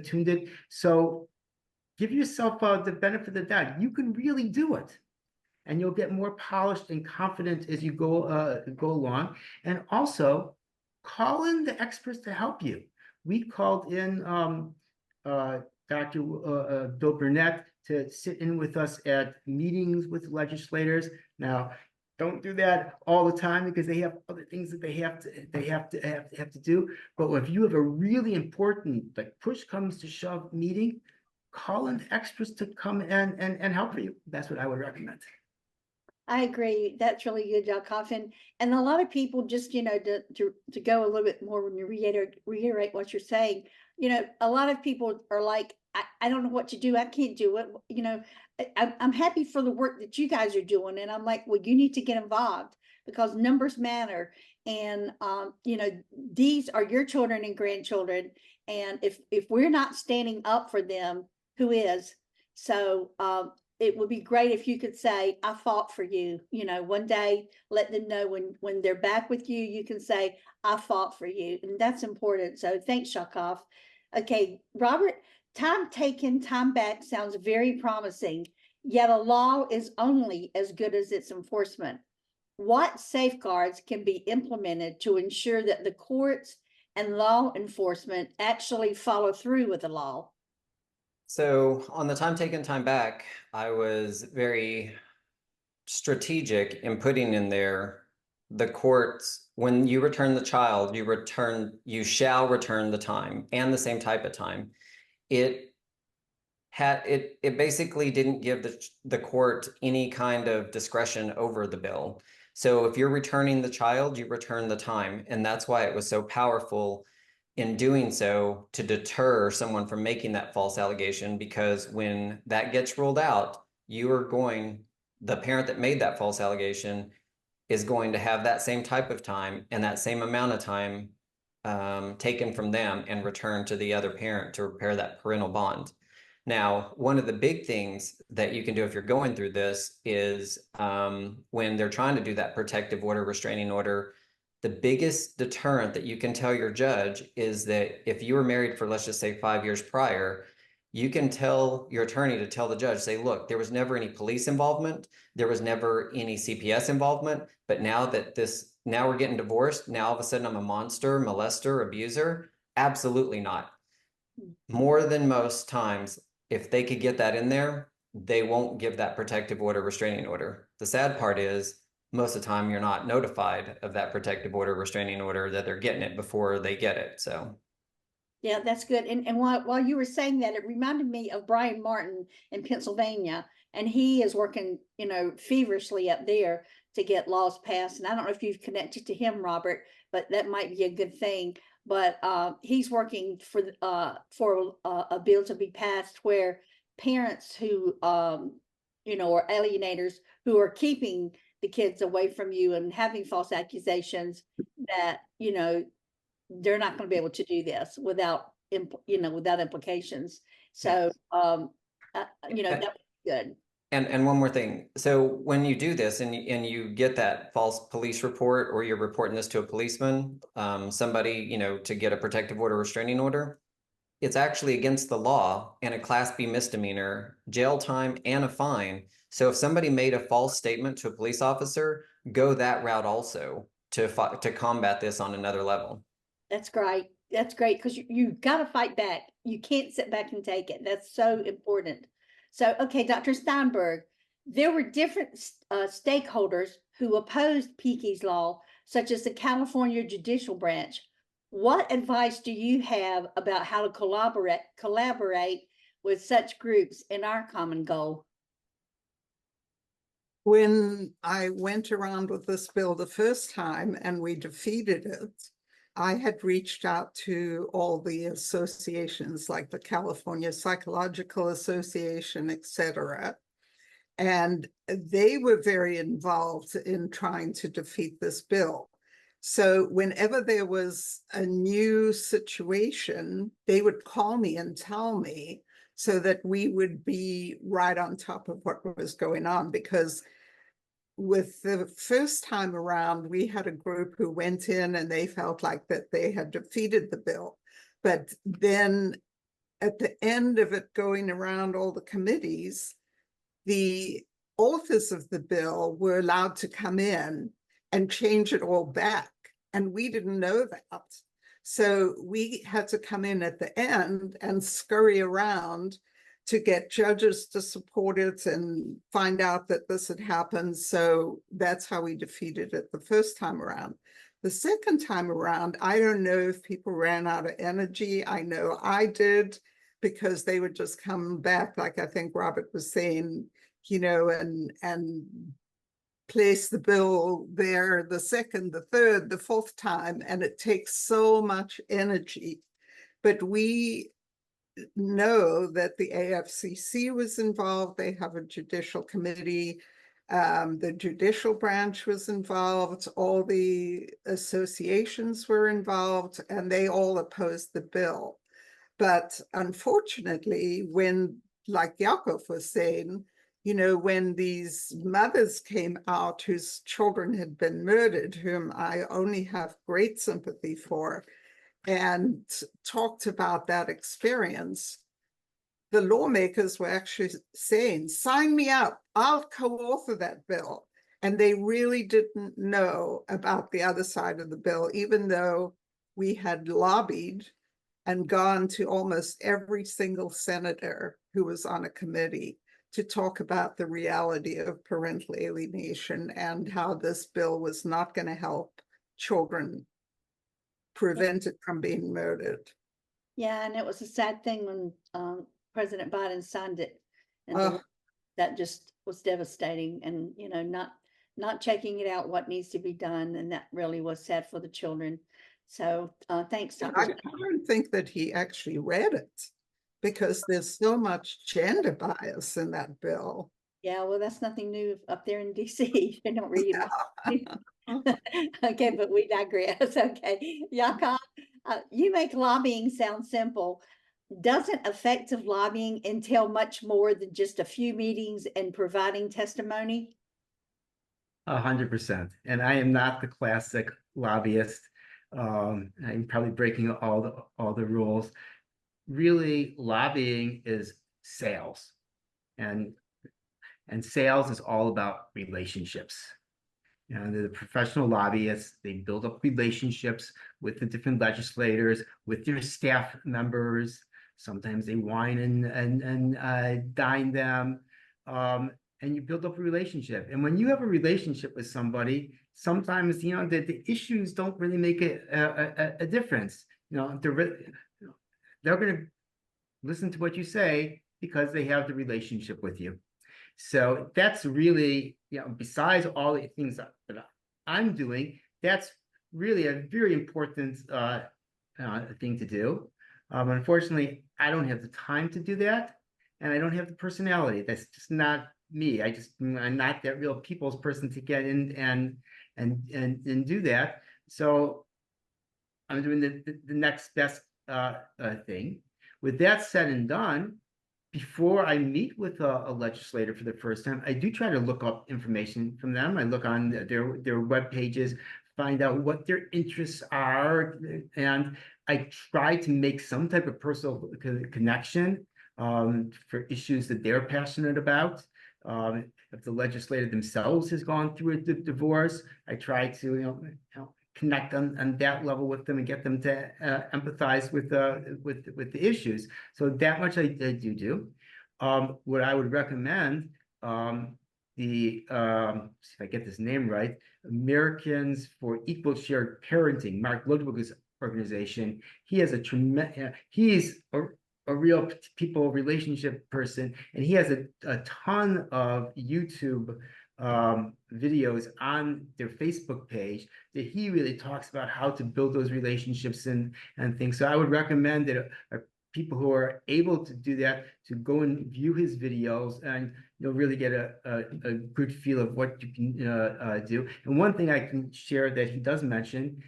tuned it. So give yourself the benefit of the doubt. You can really do it, and you'll get more polished and confident as you go along. And also, call in the experts to help you. We called in Dr. Bill Burnett to sit in with us at meetings with legislators. Now, don't do that all the time, because they have other things that they have to do. But if you have a really important, like, push comes to shove meeting, call in the experts to come and help you. That's what I would recommend. I agree. That's really good, Yaakov. And a lot of people, just, to go a little bit more, when you reiterate what you're saying, a lot of people are like, I don't know what to do. I can't do it. I'm happy for the work that you guys are doing. And I'm like, well, you need to get involved, because numbers matter. And, these are your children and grandchildren. And if we're not standing up for them, who is? So, it would be great if you could say, I fought for you. One day, let them know when they're back with you, you can say, I fought for you. And that's important. So thanks, Yaakov. Okay, Robert, time taken, time back sounds very promising, yet a law is only as good as its enforcement. What safeguards can be implemented to ensure that the courts and law enforcement actually follow through with the law? So on the time taken, time back, I was very strategic in putting in there the courts. When you return the child, you shall return the time and the same type of time. It basically didn't give the court any kind of discretion over the bill. So if you're returning the child, you return the time. And that's why it was so powerful in doing so, to deter someone from making that false allegation, because when that gets ruled out, the parent that made that false allegation is going to have that same type of time and that same amount of time taken from them and returned to the other parent to repair that parental bond. Now, one of the big things that you can do if you're going through this is when they're trying to do that protective order, restraining order, the biggest deterrent that you can tell your judge is that if you were married for, let's just say, 5 years prior, you can tell your attorney to tell the judge, say, look, there was never any police involvement. There was never any CPS involvement. But now we're getting divorced. Now all of a sudden I'm a monster, molester, abuser. Absolutely not. More than most times, if they could get that in there, they won't give that protective order, restraining order. The sad part is, most of the time you're not notified of that protective order, restraining order, that they're getting it before they get it. So Yeah, that's good. And while you were saying that, it reminded me of Brian Martin in Pennsylvania. And he is working, feverishly up there to get laws passed. And I don't know if you've connected to him, Robert, but that might be a good thing. But he's working for a bill to be passed where parents who are alienators who are keeping the kids away from you and having false accusations that, they're not going to be able to do this without implications. So, that would be good. And one more thing. So when you do this and you get that false police report, or you're reporting this to a policeman, somebody, to get a protective order, restraining order, it's actually against the law and a Class B misdemeanor, jail time and a fine. So if somebody made a false statement to a police officer, go that route also to combat this on another level. That's great. That's great, because you got to fight back. You can't sit back and take it. That's so important. So, okay, Dr. Steinberg, there were different stakeholders who opposed Piqui's law, such as the California Judicial Branch. What advice do you have about how to collaborate with such groups in our common goal? When I went around with this bill the first time and we defeated it, I had reached out to all the associations like the California Psychological Association, etc. And they were very involved in trying to defeat this bill. So whenever there was a new situation, they would call me and tell me so that we would be right on top of what was going on. Because with the first time around, we had a group who went in and they felt like that they had defeated the bill. But then at the end of it going around all the committees, the authors of the bill were allowed to come in and change it all back. And we didn't know that. So we had to come in at the end and scurry around to get judges to support it and find out that this had happened. So that's how we defeated it the first time around. The second time around, I don't know if people ran out of energy. I know I did, because they would just come back, like I think Robert was saying, and place the bill there the second, the third, the fourth time, and it takes so much energy. But we know that the AFCC was involved. They have a judicial committee. The judicial branch was involved. All the associations were involved, and they all opposed the bill. But unfortunately, when, like Yaakov was saying, when these mothers came out whose children had been murdered, whom I only have great sympathy for, and talked about that experience, the lawmakers were actually saying, sign me up, I'll co-author that bill. And they really didn't know about the other side of the bill, even though we had lobbied and gone to almost every single senator who was on a committee to talk about the reality of parental alienation and how this bill was not going to help children prevented from being murdered. Yeah, and it was a sad thing when President Biden signed it, and that just was devastating. And not checking it out, what needs to be done, and that really was sad for the children. So thanks, Dr. I don't think that he actually read it, because there's so much gender bias in that bill. Yeah, well, that's nothing new up there in DC. They don't read it. Okay, but we digress. Okay, Yaakov, you make lobbying sound simple. Doesn't effective lobbying entail much more than just a few meetings and providing testimony? 100%. And I am not the classic lobbyist. I'm probably breaking all the rules. Really, lobbying is sales, and sales is all about relationships. The professional lobbyists, they build up relationships with the different legislators, with their staff members. Sometimes they wine and dine them, and you build up a relationship. And when you have a relationship with somebody, sometimes the issues don't really make a difference. they're going to listen to what you say because they have the relationship with you. So that's really, besides all the things that I'm doing, that's really a very important thing to do. Unfortunately, I don't have the time to do that, and I don't have the personality. That's just not me. I'm not that real people's person to get in and do that. So I'm doing the next best thing. With that said and done, before I meet with a legislator for the first time, I do try to look up information from them. I look on their web pages, find out what their interests are, and I try to make some type of personal connection for issues that they're passionate about. If the legislator themselves has gone through a divorce, I try to connect on that level with them and get them to empathize with the issues. So that much I do. What I would recommend, see if I get this name right, Americans for Equal Shared Parenting, Mark Ludwig's organization. He has he's a real people relationship person, and he has a ton of YouTube videos on their Facebook page that he really talks about how to build those relationships and things. So I would recommend that people who are able to do that to go and view his videos, and you'll really get a good feel of what you can do. And one thing I can share that he does mention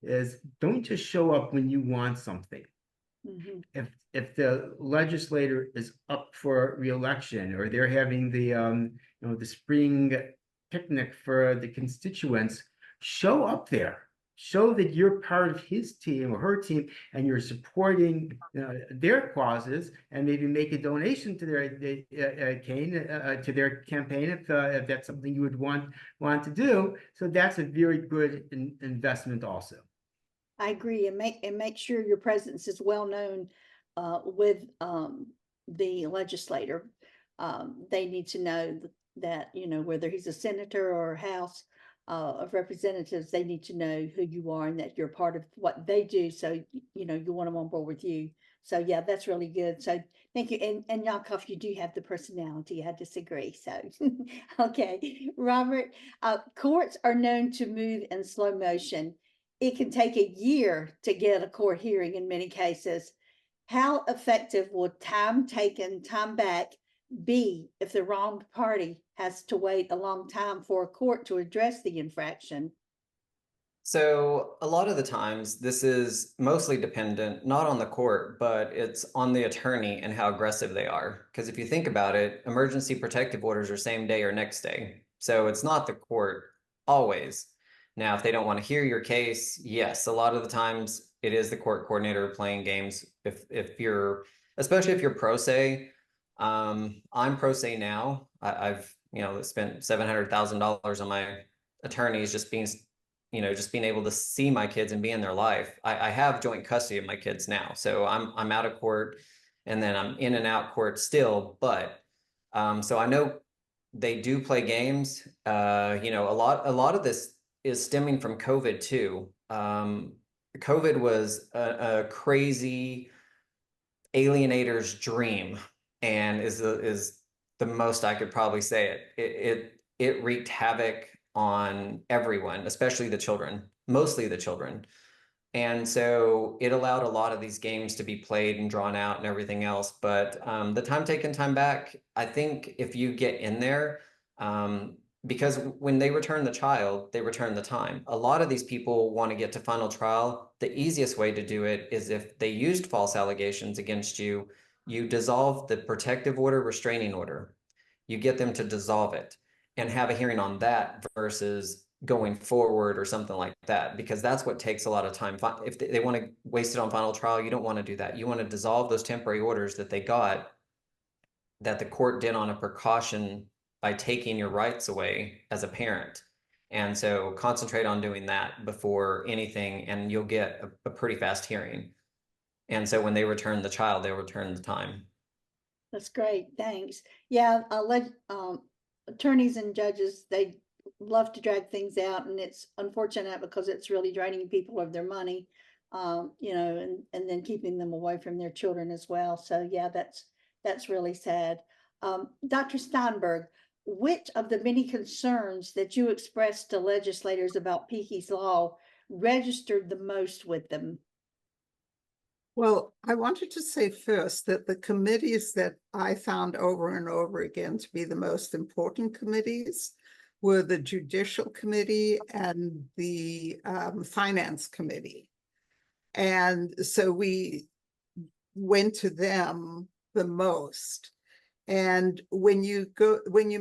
is don't just show up when you want something. Mhm. If the legislator is up for re-election, or they're having the spring picnic for the constituents, show up there. Show that you're part of his team or her team, and you're supporting their causes, and maybe make a donation to their to their campaign if that's something you would want to do. So that's a very good investment also. I agree, and make sure your presence is well known with the legislator. They need to know that, whether he's a senator or House of Representatives, they need to know who you are and that you're part of what they do. So, you want them on board with you. So yeah, that's really good. So thank you. And Yaakov, you do have the personality. I disagree. So, okay, Robert, courts are known to move in slow motion. It can take a year to get a court hearing in many cases. How effective will time taken, time back be if the wronged party has to wait a long time for a court to address the infraction? So a lot of the times this is mostly dependent, not on the court, but it's on the attorney and how aggressive they are. Because if you think about it, emergency protective orders are same day or next day. So it's not the court always. Now, if they don't want to hear your case, yes, a lot of the times it is the court coordinator playing games. If you're, especially if you're pro se, I'm pro se now. I've spent $700,000 on my attorneys just being able to see my kids and be in their life. I have joint custody of my kids now, so I'm out of court, and then I'm in and out court still. But so I know they do play games. A lot of this is stemming from COVID too. COVID was a crazy alienator's dream, and is the most I could probably say it. It wreaked havoc on everyone, especially the children, mostly the children. And so it allowed a lot of these games to be played and drawn out and everything else. But the time taken, time back, I think if you get in there, because when they return the child, they return the time. A lot of these people want to get to final trial. The easiest way to do it is if they used false allegations against you, you dissolve the protective order, restraining order. You get them to dissolve it and have a hearing on that versus going forward or something like that, because that's what takes a lot of time. If they want to waste it on final trial, you don't want to do that. You want to dissolve those temporary orders that they got, that the court did on a precaution by taking your rights away as a parent. And so concentrate on doing that before anything, and you'll get a pretty fast hearing. And so when they return the child, they'll return the time. That's great. Thanks. Yeah, attorneys and judges, they love to drag things out, and it's unfortunate because it's really draining people of their money. you know, and then keeping them away from their children as well. So yeah, that's really sad. Dr. Steinberg, which of the many concerns that you expressed to legislators about Piqui's law registered the most with them? Well, I wanted to say first that the committees that I found over and over again to be the most important committees were the Judicial Committee and the Finance Committee. And so we went to them the most. And when you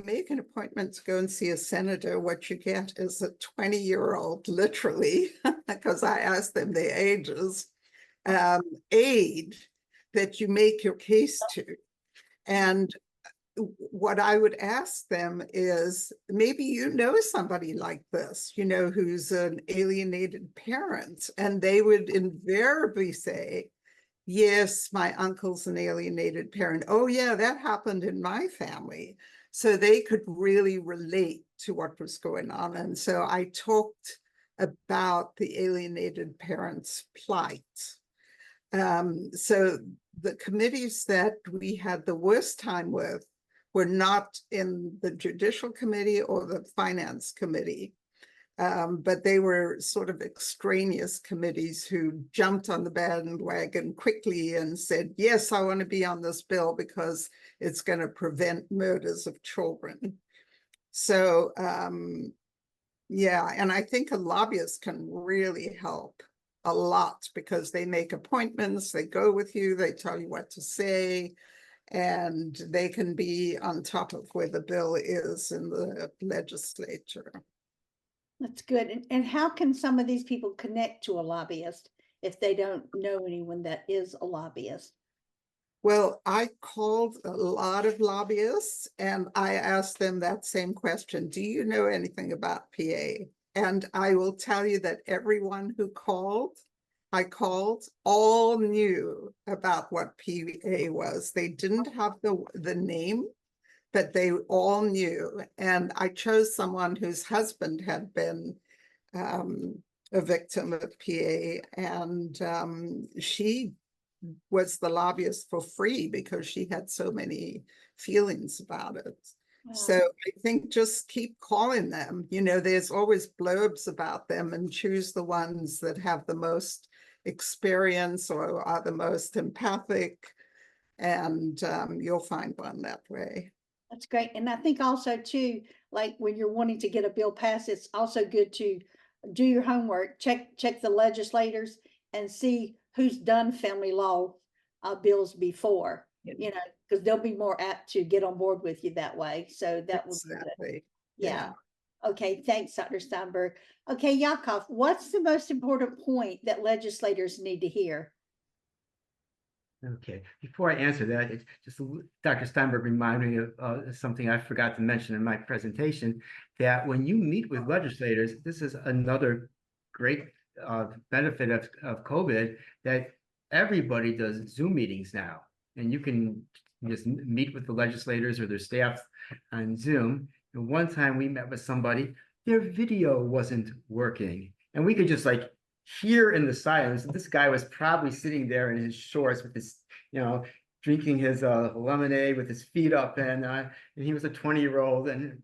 make an appointment to go and see a senator, what you get is a 20-year-old, literally, because I asked them their ages, aide that you make your case to. And what I would ask them is, maybe you know somebody like this, you know, who's an alienated parent, and they would invariably say, yes, my uncle's an alienated parent. Oh yeah, that happened in my family. So they could really relate to what was going on. And so I talked about the alienated parents' plight. So the committees that we had the worst time with were not in the Judicial Committee or the Finance Committee, but they were sort of extraneous committees who jumped on the bandwagon quickly and said, yes, I want to be on this bill because it's going to prevent murders of children. So, yeah, and I think a lobbyist can really help a lot because they make appointments, they go with you, they tell you what to say, and they can be on top of where the bill is in the legislature. That's good. And how can some of these people connect to a lobbyist if they don't know anyone that is a lobbyist? Well, I called a lot of lobbyists and I asked them that same question. Do you know anything about PA? And I will tell you that everyone who I called, all knew about what PA was. They didn't have the name, but they all knew. And I chose someone whose husband had been a victim of PA, and she was the lobbyist for free because she had so many feelings about it. Wow. So I think just keep calling them. You know, there's always blurbs about them, and choose the ones that have the most experience or are the most empathic, and you'll find one that way. That's great. And I think also too, like when you're wanting to get a bill passed, it's also good to do your homework, check the legislators and see who's done family law bills before, you know, because they'll be more apt to get on board with you that way. So that would be good. Yeah. Okay, thanks, Dr. Steinberg. Okay, Yaakov, what's the most important point that legislators need to hear? Okay, before I answer that, it's just Dr. Steinberg reminded me of something I forgot to mention in my presentation, that when you meet with legislators, this is another great benefit of COVID, that everybody does Zoom meetings now, and you can just meet with the legislators or their staff on Zoom. And one time we met with somebody, their video wasn't working, and we could just like hear in the silence, this guy was probably sitting there in his shorts with his, you know, drinking his lemonade with his feet up, and he was a 20-year-old and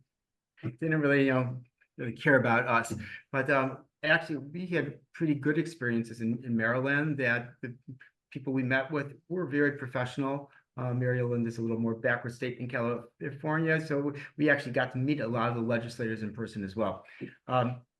didn't really, really care about us. But actually, we had pretty good experiences in Maryland, that the people we met with were very professional. Maryland is a little more backward state than California, so we actually got to meet a lot of the legislators in person as well.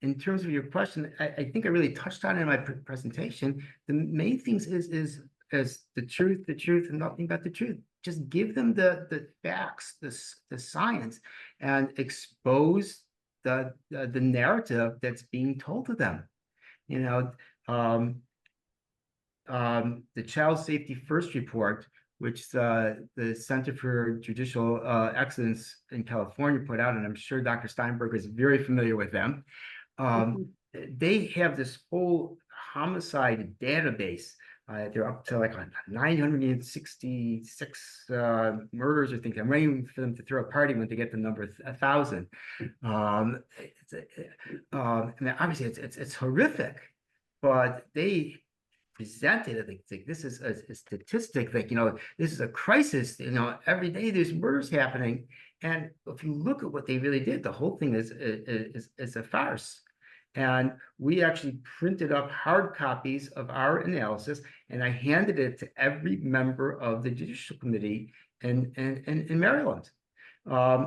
In terms of your question, I think I really touched on it in my presentation. The main things is the truth, and nothing but the truth. Just give them the facts, the science, and expose the narrative that's being told to them. You know, the Child Safety First report, which the Center for Judicial Excellence in California put out, and I'm sure Dr. Steinberg is very familiar with them. They have this whole homicide database. They're up to like 966 murders or things. I'm waiting for them to throw a party when they get the number 1,000. And obviously it's horrific, but they presented it, like this is a statistic, like, this is a crisis, every day there's murders happening. And if you look at what they really did, the whole thing is a farce. And we actually printed up hard copies of our analysis, and I handed it to every member of the Judicial Committee in Maryland. I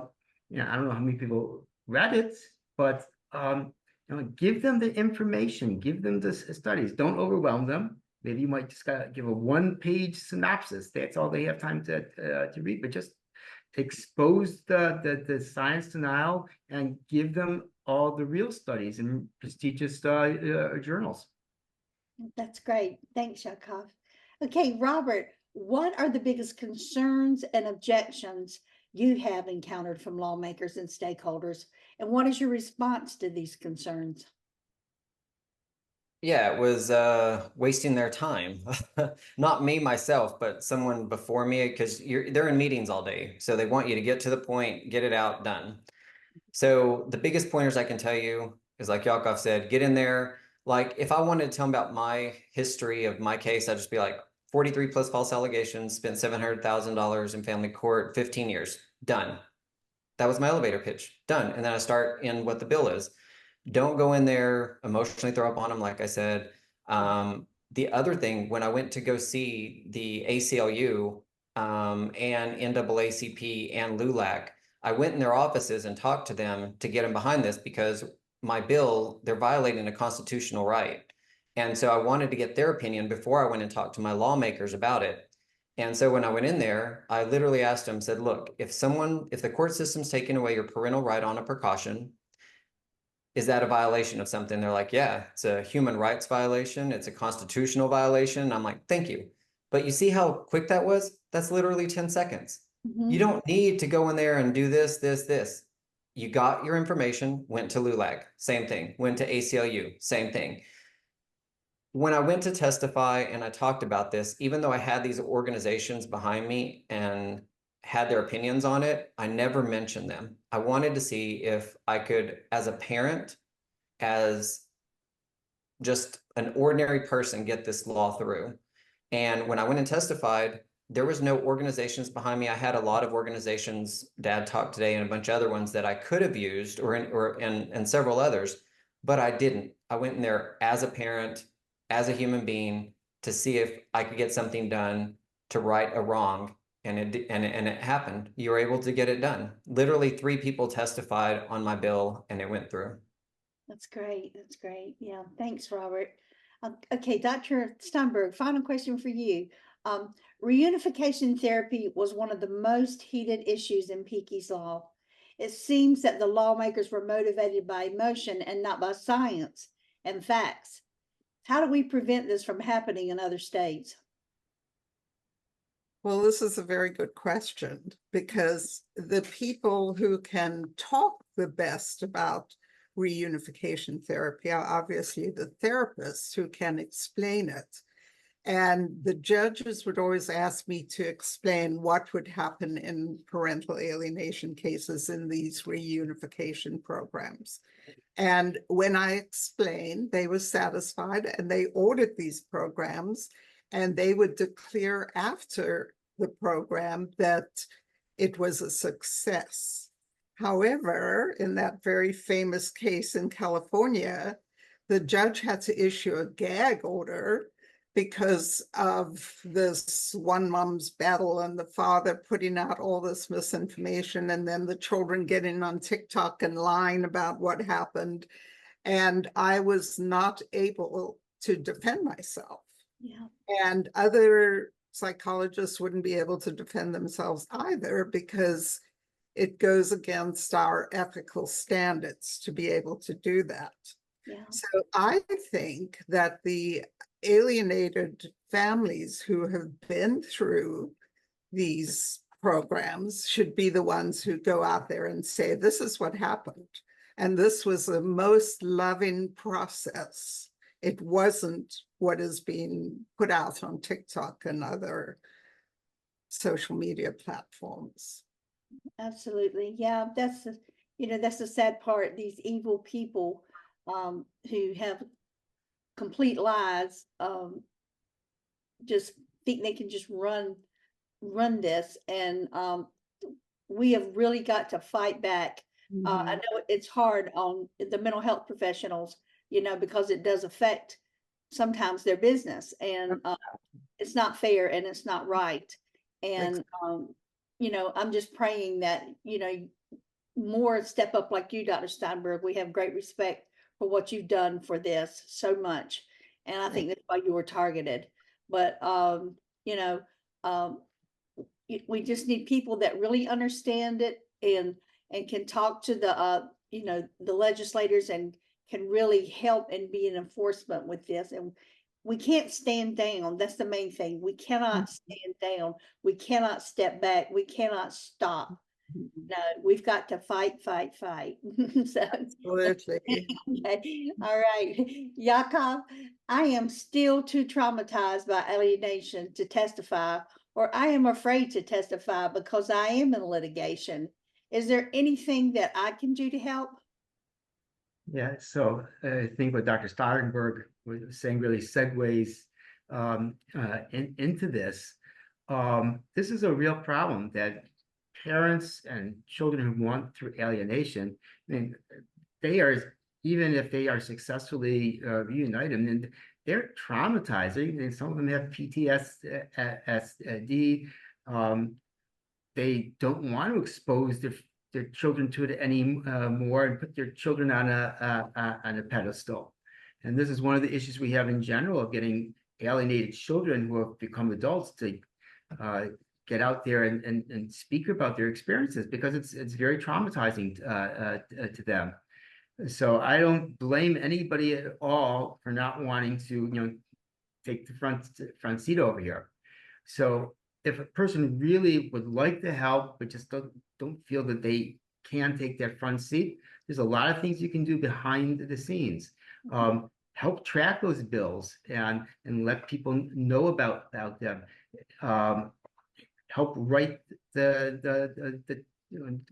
don't know how many people read it, but give them the information, give them the studies. Don't overwhelm them. Maybe you might just give a one-page synopsis. That's all they have time to read, but just expose the science denial and give them all the real studies in prestigious journals. That's great. Thanks, Yaakov. Okay, Robert, what are the biggest concerns and objections you have encountered from lawmakers and stakeholders? And what is your response to these concerns? Yeah, it was wasting their time. Not me myself, but someone before me, because they're in meetings all day. So they want you to get to the point, get it out, done. So the biggest pointers I can tell you is, like Yaakov said, get in there. Like if I wanted to tell them about my history of my case, I'd just be like 43 plus false allegations, spent $700,000 in family court, 15 years, done. That was my elevator pitch, done. And then I start in what the bill is. Don't go in there, emotionally throw up on them, like I said. The other thing, when I went to go see the ACLU and NAACP and LULAC, I went in their offices and talked to them to get them behind this, because my bill, they're violating a constitutional right. And so I wanted to get their opinion before I went and talked to my lawmakers about it. And so when I went in there, I literally asked them, said, look, if the court system's taking away your parental right on a precaution, is that a violation of something? They're like, yeah, it's a human rights violation. It's a constitutional violation. I'm like, thank you. But you see how quick that was? That's literally 10 seconds. You don't need to go in there and do this. You got your information, went to LULAC, same thing. Went to ACLU, same thing. When I went to testify and I talked about this, even though I had these organizations behind me and had their opinions on it, I never mentioned them. I wanted to see if I could, as a parent, as just an ordinary person, get this law through. And when I went and testified, there was no organizations behind me. I had a lot of organizations, Dad Talk Today and a bunch of other ones that I could have used, and several others, but I didn't. I went in there as a parent, as a human being, to see if I could get something done to right a wrong. And it happened. You were able to get it done. Literally 3 people testified on my bill and it went through. That's great. That's great. Yeah. Thanks, Robert. Okay, Dr. Steinberg, final question for you. Reunification therapy was one of the most heated issues in Piqui's law. It seems that the lawmakers were motivated by emotion and not by science and facts. How do we prevent this from happening in other states? Well, this is a very good question, because the people who can talk the best about reunification therapy are obviously the therapists who can explain it. And the judges would always ask me to explain what would happen in parental alienation cases in these reunification programs. And when I explained, they were satisfied and they ordered these programs, and they would declare after the program that it was a success. However, in that very famous case in California, the judge had to issue a gag order because of this one mom's battle and the father putting out all this misinformation, and then the children getting on TikTok and lying about what happened. And I was not able to defend myself. Yeah. And other psychologists wouldn't be able to defend themselves either, because it goes against our ethical standards to be able to do that. Yeah. So I think that the alienated families who have been through these programs should be the ones who go out there and say, this is what happened. And this was the most loving process. It wasn't what is being put out on TikTok and other social media platforms. Absolutely. Yeah, that's the sad part. These evil people who have complete lies just think they can just run this, and we have really got to fight back. I know it's hard on the mental health professionals, because it does affect sometimes their business, and it's not fair and it's not right. And I'm just praying that more step up like you, Dr. Steinberg. We have great respect for what you've done for this so much, and I think that's why you were targeted. But we just need people that really understand it, and can talk to the legislators, and can really help and be an enforcement with this. And we can't stand down. That's the main thing. We cannot stand down. We cannot step back. We cannot stop. No, we've got to fight. So, Absolutely. okay. All right. Yaakov, I am still too traumatized by alienation to testify, or I am afraid to testify because I am in litigation. Is there anything that I can do to help? Yeah, so I think what Dr. Steinberg was saying really segues into this. This is a real problem that parents and children who want through alienation, I mean, they are, even if they are successfully reunited, and they're traumatizing, and some of them have PTSD. They don't want to expose their children to it any more, and put their children on a pedestal. And this is one of the issues we have in general of getting alienated children who have become adults to get out there and speak about their experiences, because it's very traumatizing to them. So I don't blame anybody at all for not wanting to, take the front seat over here. So if a person really would like to help, but just don't feel that they can take that front seat, there's a lot of things you can do behind the scenes. Help track those bills and let people know about them. Help write the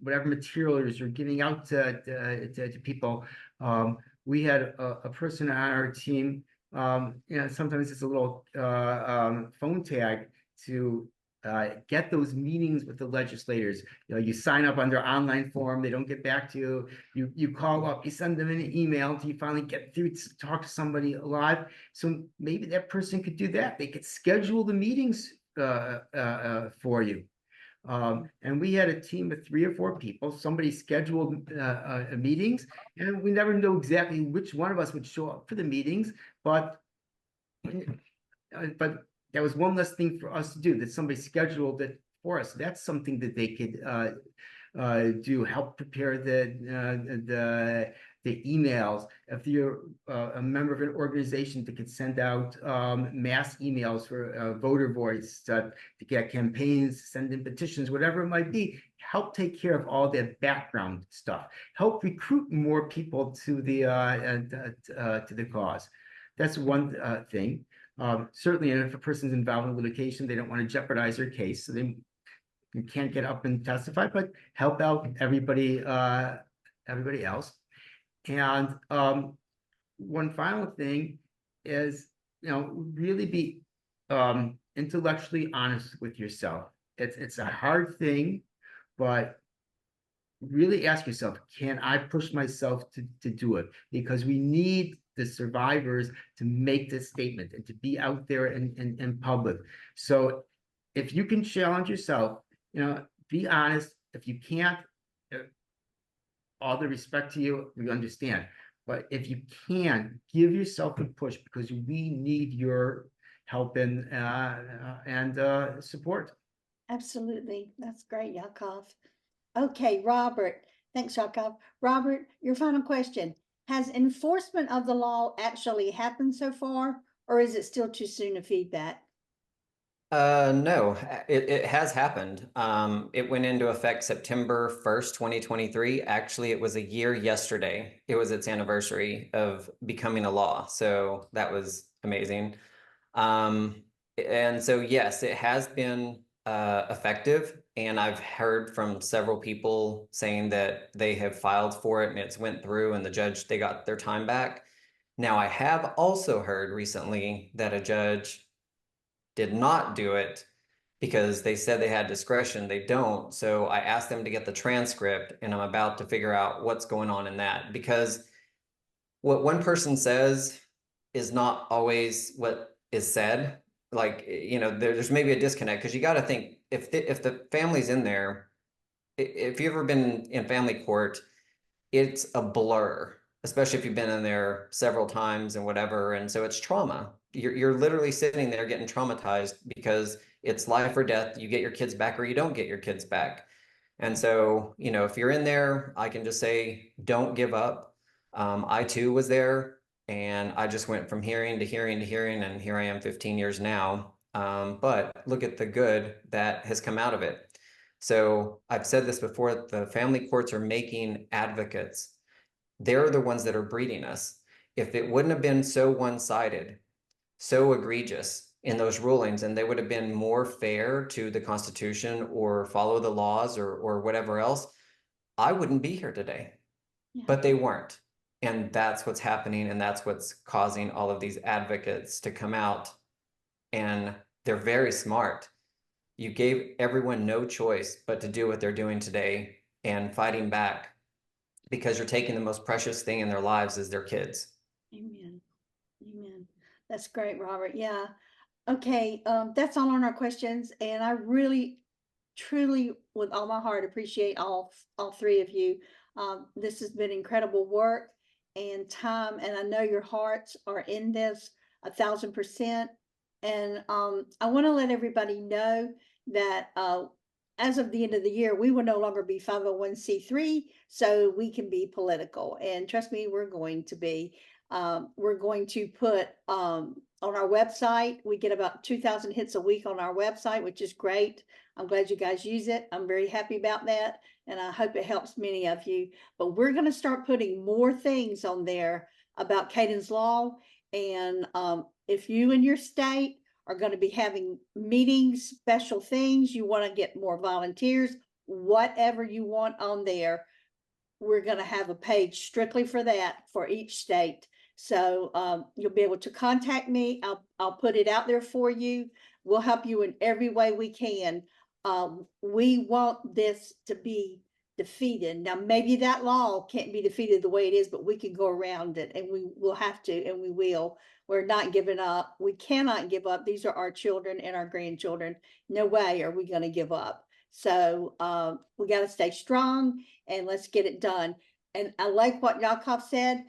whatever materials you're giving out to people. We had a person on our team. Sometimes it's a little phone tag to get those meetings with the legislators. You sign up on their online form, they don't get back to you. You call up, you send them an email until you finally get through to talk to somebody live. So maybe that person could do that. They could schedule the meetings for you. And we had a team of 3 or 4 people. Somebody scheduled meetings, and we never know exactly which one of us would show up for the meetings, but that was one less thing for us to do, that somebody scheduled it for us. That's something that they could do, help prepare the emails. If you're a member of an organization that could send out mass emails for voter voice, to get campaigns, send in petitions, whatever it might be, help take care of all that background stuff. Help recruit more people to the cause. That's one thing. Certainly, and if a person's involved in litigation, they don't want to jeopardize their case, so they can't get up and testify, but help out everybody else. And one final thing is, really be intellectually honest with yourself. It's a hard thing, but really ask yourself, can I push myself to do it? Because we need the survivors to make this statement and to be out there in public. So if you can challenge yourself, be honest. If you can't, all the respect to you, we understand. But if you can, give yourself a push, because we need your help and support. Absolutely. That's great, Yaakov. Okay, Robert. Thanks, Yaakov. Robert, your final question. Has enforcement of the law actually happened so far, or is it still too soon to feedback? No, it has happened. It went into effect September 1st, 2023. Actually, it was a year yesterday. It was its anniversary of becoming a law. So that was amazing. And so, yes, it has been effective. And I've heard from several people saying that they have filed for it and it's went through, and the judge, they got their time back. Now, I have also heard recently that a judge did not do it because they said they had discretion. They don't. So I asked them to get the transcript, and I'm about to figure out what's going on in that, because what one person says is not always what is said. Like, there's maybe a disconnect, because you got to think, if the family's in there, if you've ever been in family court, it's a blur, especially if you've been in there several times and whatever. And so it's trauma. You're literally sitting there getting traumatized because it's life or death. You get your kids back or you don't get your kids back. And so, if you're in there, I can just say, don't give up. I too was there, and I just went from hearing to hearing to hearing, and here I am 15 years now. But look at the good that has come out of it. So I've said this before, the family courts are making advocates. They're the ones that are breeding us. If it wouldn't have been so one-sided, so egregious in those rulings, and they would have been more fair to the Constitution or follow the laws or whatever else, I wouldn't be here today. Yeah. But they weren't. And that's what's happening. And that's what's causing all of these advocates to come out. And they're very smart. You gave everyone no choice but to do what they're doing today and fighting back, because you're taking the most precious thing in their lives is their kids. Amen. Amen. That's great, Robert. Yeah. Okay. That's all on our questions. And I really, truly, with all my heart, appreciate all three of you. This has been incredible work and time, and I know your hearts are in this 1,000%. And I want to let everybody know that as of the end of the year, we will no longer be 501c3, so we can be political. And trust me, we're going to be. We're going to put on our website, we get about 2,000 hits a week on our website, which is great. I'm glad you guys use it. I'm very happy about that, and I hope it helps many of you. But we're going to start putting more things on there about Kayden's Law. And if you in your state are going to be having meetings, special things, you want to get more volunteers, whatever you want on there, we're going to have a page strictly for that for each state. So you'll be able to contact me. I'll put it out there for you. We'll help you in every way we can. We want this to be defeated. Now, maybe that law can't be defeated the way it is, but we can go around it, and we will have to, and we will. We're not giving up. We cannot give up. These are our children and our grandchildren. No way are we going to give up. So we got to stay strong, and let's get it done. And I like what Yaakov said.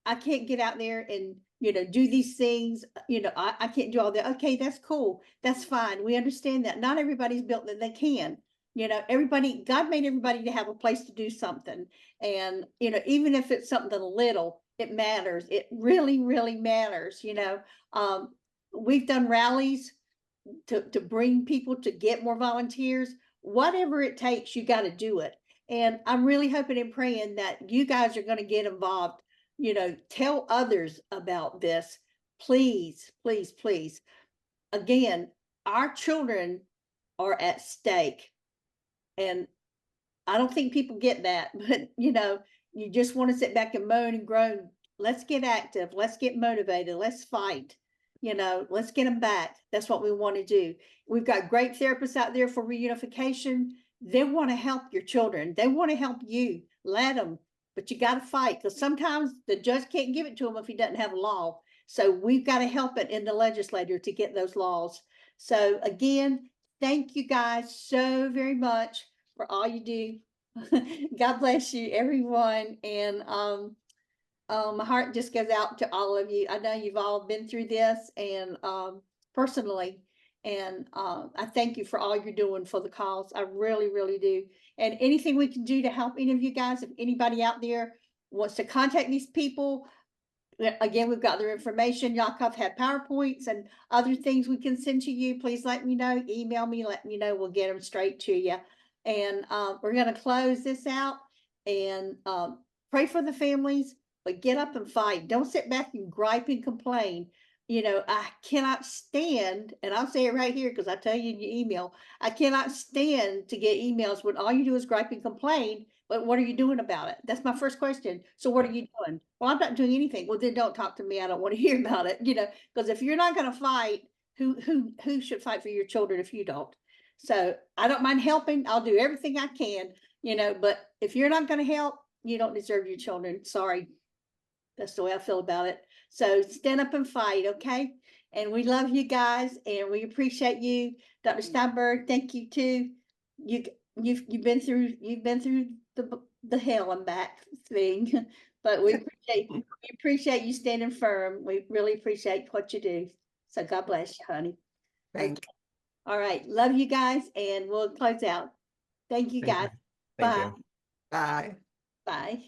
I can't get out there and, do these things. I can't do all that. Okay, that's cool. That's fine. We understand that. Not everybody's built that they can. God made everybody to have a place to do something. And, even if it's something little, it matters. It really, really matters. We've done rallies to bring people to get more volunteers. Whatever it takes, you got to do it. And I'm really hoping and praying that you guys are going to get involved. Tell others about this. Please, please, please. Again, our children are at stake. And I don't think people get that, but you just want to sit back and moan and groan. Let's get active. Let's get motivated. Let's fight. Let's get them back. That's what we want to do. We've got great therapists out there for reunification. They want to help your children. They want to help you. Let them. But you got to fight, because sometimes the judge can't give it to them if he doesn't have a law. So we've got to help it in the legislature to get those laws. So again, thank you guys so very much for all you do. God bless you, everyone. And my heart just goes out to all of you. I know you've all been through this, and personally, and I thank you for all you're doing for the cause. I really, really do. And anything we can do to help any of you guys, if anybody out there wants to contact these people, again, we've got their information. Yaakov had PowerPoints and other things we can send to you. Please let me know. Email me, let me know. We'll get them straight to you. And we're going to close this out and pray for the families, but get up and fight. Don't sit back and gripe and complain. I cannot stand, and I'll say it right here because I tell you in your email, I cannot stand to get emails when all you do is gripe and complain, but what are you doing about it? That's my first question. So what are you doing? Well, I'm not doing anything. Well, then don't talk to me. I don't want to hear about it, because if you're not going to fight, who should fight for your children if you don't? So I don't mind helping. I'll do everything I can, but if you're not going to help, you don't deserve your children. Sorry. That's the way I feel about it. So stand up and fight, okay? And we love you guys, and we appreciate you, Dr. Steinberg. Thank you too. You've been through the hell and back thing, but we appreciate you standing firm. We really appreciate what you do. So God bless you, honey. Thank Okay. All right, love you guys, and we'll close out. Thank you, guys. Thank Bye. you. Bye. Bye.